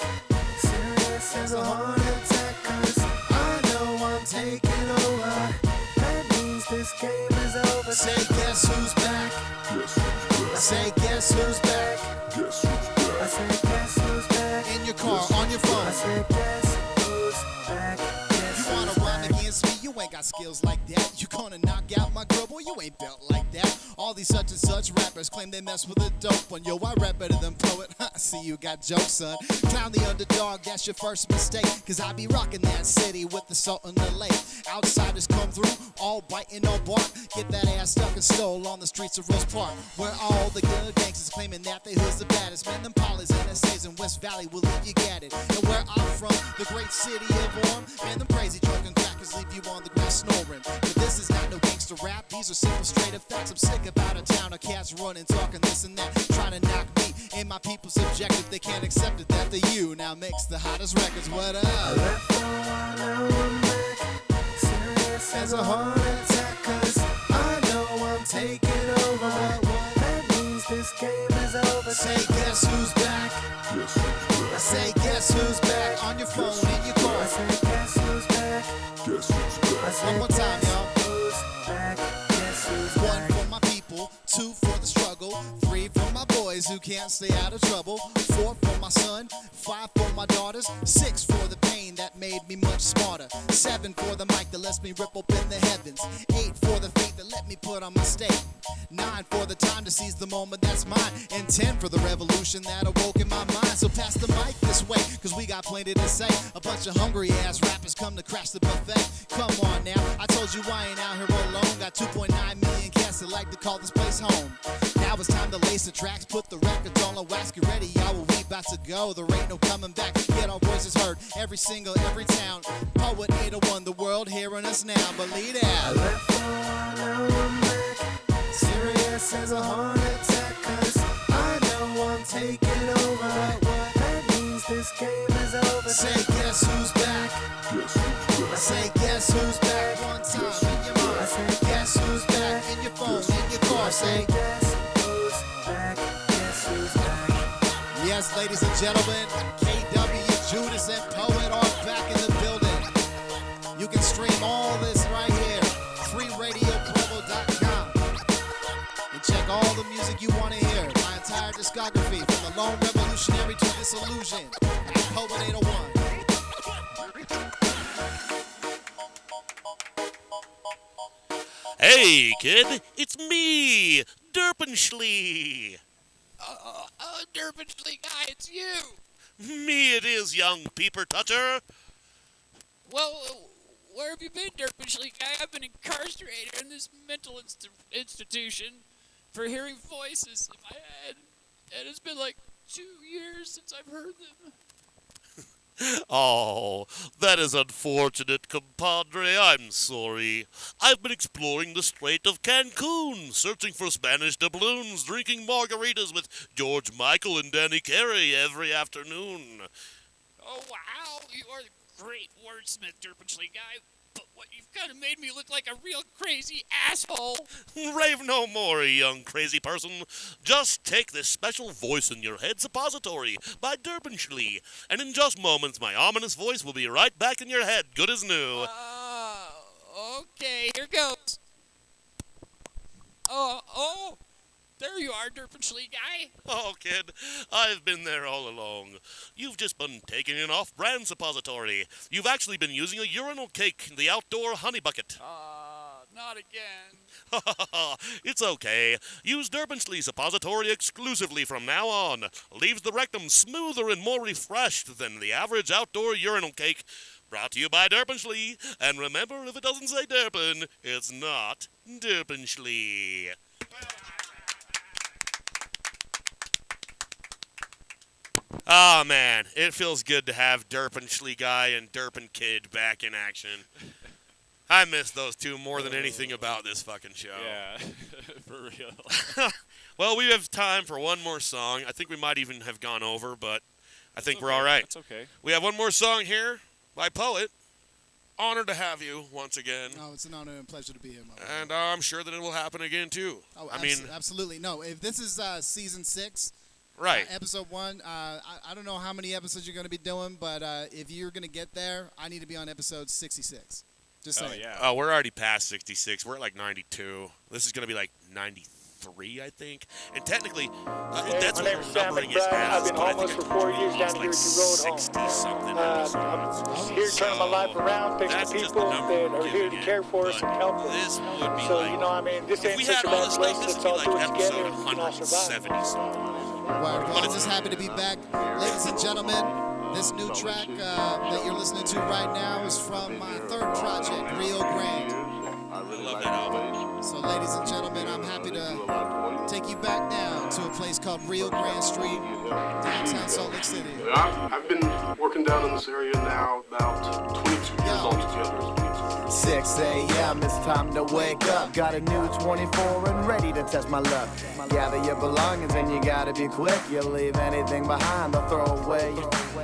Serious as a heart attack, 'cause I know I'm taking over. That means this game is over. say guess who's back? I say guess who's back? I said, guess who's back? In your car, on your phone. I said, guess who's back? Guess You wanna who's run back? against me? You ain't got skills like that. You gonna knock out my girl? Boy, you ain't built like that. All these such and such rappers claim they mess with a dope one. Yo, I rap better than poet. See, you got jokes, son. Clown the underdog, that's your first mistake. 'Cause I be rocking that city with the salt and the lake. Outsiders come through, all biting, no bark. Get that ass stuck and stole on the streets of Rose Park. Where all the good gangsters claiming that they hood's the baddest. Man, them polys and essays in West Valley will leave you gatted. And where I'm from, the great city of Orm, man, them crazy drunken crackers leave you on the ground snoring. But this is not no gangster rap, these are simple straight up facts. I'm sick of out of town of cats running, talking this and that, trying to knock me and my people's objective. They can't accept it that the you now makes the hottest records. What I up? left for a while, now I'm back. Serious as a heart attack, 'cause I know I'm taking over. That means this game is over. Say guess who's back? I say guess who's back? On your phone, in your I car. said, guess who's back? I said, One more time, guess y'all. who's back? Guess who's One back? for my people, two for the struggle, three for my boys who can't stay out of trouble, four for my son, five for my daughters, six for the pain that made me much smarter, seven for the mic that lets me rip open the heavens, eight for the feet that let me put on my stake, nine for the time to seize the moment that's mine, and 10 for the revolution that awoke in my mind. So pass the mic this way, 'cause we got plenty to say. A bunch of hungry ass rappers come to crash the buffet. Come on now, I told you I ain't out here alone. Got 2.9 million cats that like to call this place home. Now it's time to lace the tracks, put the records on and wax. Get ready, y'all, we about to go. There ain't no coming back. Get our voices heard, every single, every town. Poet 801, the world hearing us now. But lead I out. left for a while, now I'm back. Serious as a heart attack, 'cause I know I'm taking over. That means this game is over. Say guess who's back? I say guess who's back? One time in your mind. I said, Guess who's back? In your phone, in your car. Say guess who's back? Guess who's back? yes, ladies and gentlemen. KWJUDAS and Poet are back in the building. You can stream all this right here. freeradioprovo.com. And check all the music you want to hear. My entire discography from the Lone Revolutionary to Disillusion at Poet 801. Hey, kid, it's me, Derpenschlee. Derpinsley guy, it's you. Me it is, young peeper toucher. Well, where have you been, Derpinsley guy? I've been incarcerated in this mental institution for hearing voices in my head, and it's been like 2 years since I've heard them. Oh, that is unfortunate, compadre. I'm sorry. I've been exploring the Strait of Cancun, searching for Spanish doubloons, drinking margaritas with George Michael and Danny Carey every afternoon. Oh, wow, you are the great wordsmith, Derpinsley guy, but what you've kind of made me look like a real crazy asshole. Rave no more, young crazy person. Just take this special voice in your head suppository by Derpenschlee, and in just moments my ominous voice will be right back in your head, good as new. Okay, here goes. Oh, there you are, Derpinsley guy. Oh, kid, I've been there all along. You've just been taking an off-brand suppository. You've actually been using a urinal cake in the outdoor honey bucket. Not again. It's okay. Use Derpenschlee suppository exclusively from now on. Leaves the rectum smoother and more refreshed than the average outdoor urinal cake. Brought to you by Derpenschlee. And remember, if it doesn't say Derpen, it's not Derpenschlee. Ah, man, it feels good to have Derpenschlee guy and Derpen kid back in action. I miss those two more than anything about this fucking show. Yeah, for real. Well, we have time for one more song. I think we might even have gone over, but I think we're all right. That's okay. We have one more song here by Poet. Honored to have you once again. Oh, it's an honor and pleasure to be here, my And I'm sure that it will happen again, too. Oh, I mean, absolutely. No, if this is season 6, right. episode 1, I don't know how many episodes you're going to be doing, but if you're going to get there, I need to be on episode 66. Just saying. Yeah. Oh, we're already past 66. We're at like 92. This is going to be like 93, I think. And technically, that's what your numbering is as. I've been homeless for 4 years down here at the road home. 60-something I'm here to turn my life around, thanks to people that are here to care for us and help us. This would be So, like, you know, I mean, this if ain't we such had a all bad this place. stuff, this Let's would all be do like it together episode and all survive. 170-something. Well, I'm just happy to be back. Ladies and gentlemen, this new track that you're listening to right now is from my third project, Rio Grande. I love that album. So, ladies and gentlemen, I'm happy to take you back down to a place called Rio Grande Street, downtown Salt Lake City. I've been working down in this area now about 22 years altogether. 6 a.m. It's time to wake up. Got a new 24 and ready to test my luck. Gather your belongings and you gotta be quick. You leave anything behind, they'll throw away.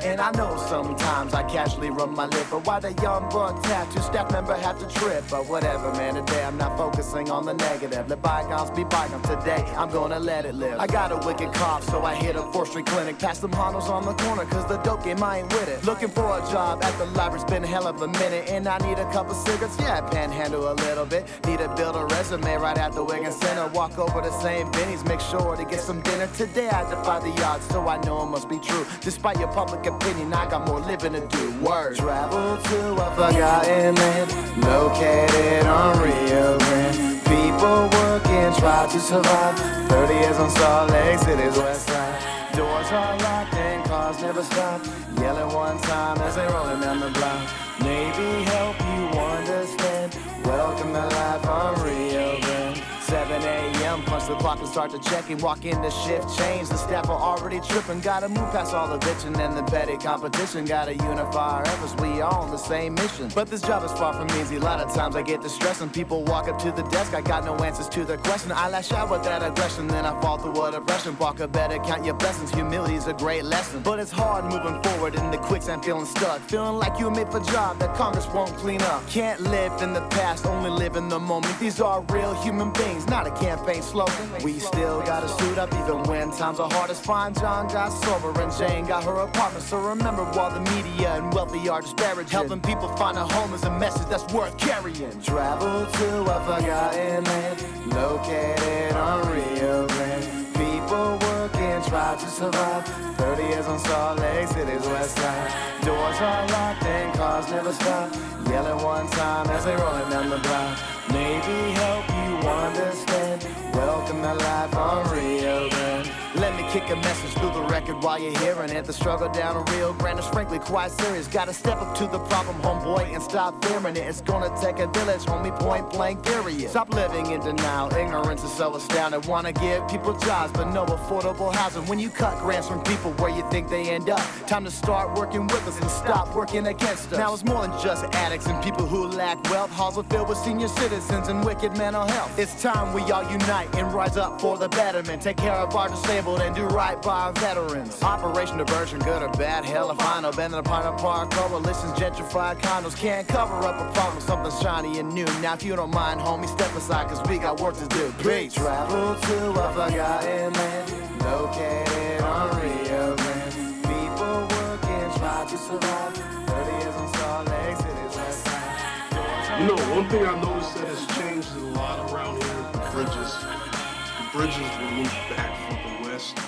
And I know sometimes I casually run my lip, but why the young buck tattoo staff member have to trip? But whatever, man, today I'm not focusing on the negative. Let bygones be bygones. Today I'm gonna let it live. I got a wicked cough, so I hit a 4th Street clinic. Past them Hondos on the corner, cause the dope game I ain't with it. Looking for a job at the library's been a hell of a minute, and I need a couple cigarettes. Yeah, I panhandle a little bit. Need to build a resume right at the Wigan Center. Walk over to St. Benny's, make sure to get some dinner. Today I defy the odds, so I know it must be true. Despite your public opinion, I got more living to do. Word. Travel to a forgotten land, located on Rio Grande. People working, try to survive. 30 years on Salt Lake City's west side. Doors are locked and cars never stop. Yelling one time as they rolling down the block. Maybe help you understand. Welcome to life on Rio Grande. 7 a.m. punch the clock and start to check and walk in the shift change. The staff are already tripping. Gotta move past all the bitching and the petty competition. Gotta unify our efforts. We all on the same mission. But this job is far from easy. A lot of times I get distressed when people walk up to the desk. I got no answers to their question. I lash out with that aggression, then I fall through a depression. Walk a better, count your blessings. Humility is a great lesson. But it's hard moving forward in the quicksand, feeling stuck. Feeling like you were made for a job that Congress won't clean up. Can't live in the past, only live in the moment. These are real human beings, not a campaign slogan. We still gotta suit up even when times are hardest. Fine John got sober and Jane got her apartment. So remember, while the media and wealthy are disparaging, helping people find a home is a message that's worth carrying. Travel to a forgotten land, located on Rio Grande. People working, try to survive. 30 years on Salt Lake City's west side. Doors are locked and cars never stop. Yelling one time as they rolling down the block. Maybe help you understand. Welcome to life on Rio Grande. Let me kick a message through the record while you're hearing it. The struggle down in Rio Grande is frankly quite serious. Gotta step up to the problem, homeboy, and stop fearing it. It's gonna take a village, homie, point blank period. Stop living in denial, ignorance is so astounding. Wanna give people jobs, but no affordable housing. When you cut grants from people, where you think they end up? Time to start working with us and stop working against us. Now it's more than just addicts and people who lack wealth. Halls are filled with senior citizens and wicked mental health. It's time we all unite and rise up for the betterment. Take care of our disabled and do right by our veterans. Operation Diversion, good or bad, hell if I know. Bending upon a park, coalitions, gentrified condos. Can't cover up a problem, something shiny and new. Now if you don't mind, homie, step aside, cause we got work to do. Peace. Travel to a forgotten land, located on Rio Grande. People working, try to survive. 30 years on Salt Lake City's west side. You know, one thing I noticed that has changed a lot around here are the bridges. The bridges were moved back from the west.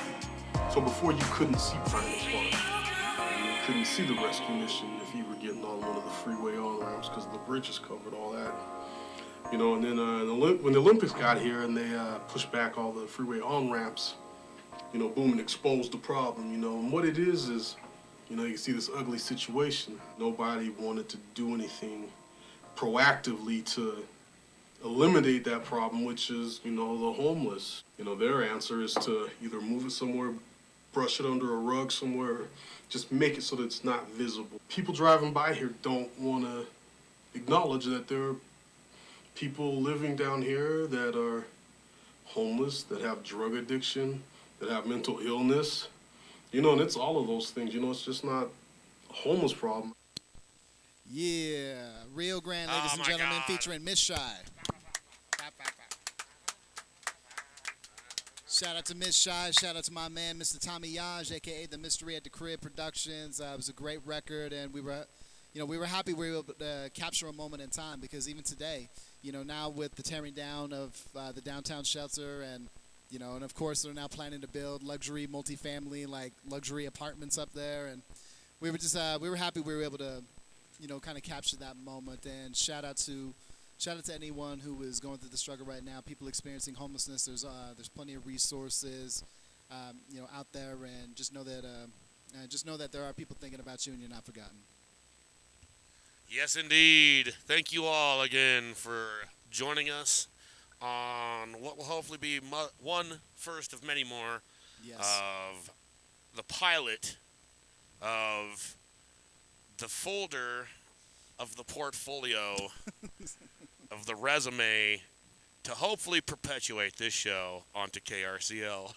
So before you couldn't see Pioneer Park. You couldn't see the rescue mission if you were getting on one of the freeway on-ramps because the bridges covered all that. You know, and then when the Olympics got here and they pushed back all the freeway on-ramps, you know, boom, and exposed the problem, you know. And what it is, you know, you see this ugly situation. Nobody wanted to do anything proactively to eliminate that problem, which is, you know, the homeless. You know, their answer is to either move it somewhere, brush it under a rug somewhere, just make it so that it's not visible. People driving by here don't want to acknowledge that there are people living down here that are homeless, that have drug addiction, that have mental illness, and it's all of those things. It's just not a homeless problem. Yeah, Rio Grande, ladies and gentlemen, featuring Miss Shy. Shout out to Miss Shy. Shout out to my man, Mr. Tommy Yaj, a.k.a. The Mystery at the Crib Productions. It was a great record, and we were happy we were able to capture a moment in time, because even today, now with the tearing down of the downtown shelter, and and of course they're now planning to build luxury multifamily, like luxury apartments up there, and we were happy we were able to kind of capture that moment. And shout out to anyone who is going through the struggle right now, people experiencing homelessness. There's plenty of resources out there, and just know that there are people thinking about you and you're not forgotten. Yes, indeed. Thank you all again for joining us on what will hopefully be one first of many more of the pilot of the folder of the portfolio of the resume to hopefully perpetuate this show onto KRCL.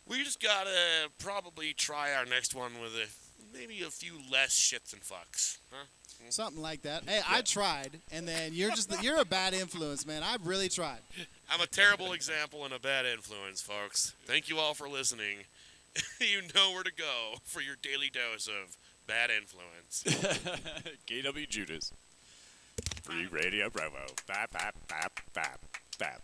We just gotta probably try our next one with maybe a few less shits and fucks, huh? Something like that. Hey, I tried, and then you're a bad influence, man. I really tried. I'm a terrible example and a bad influence, folks. Thank you all for listening. You know where to go for your daily dose of bad influence. KWJUDAS. Free Radio Provo. Bap, bap, bap, bap, bap.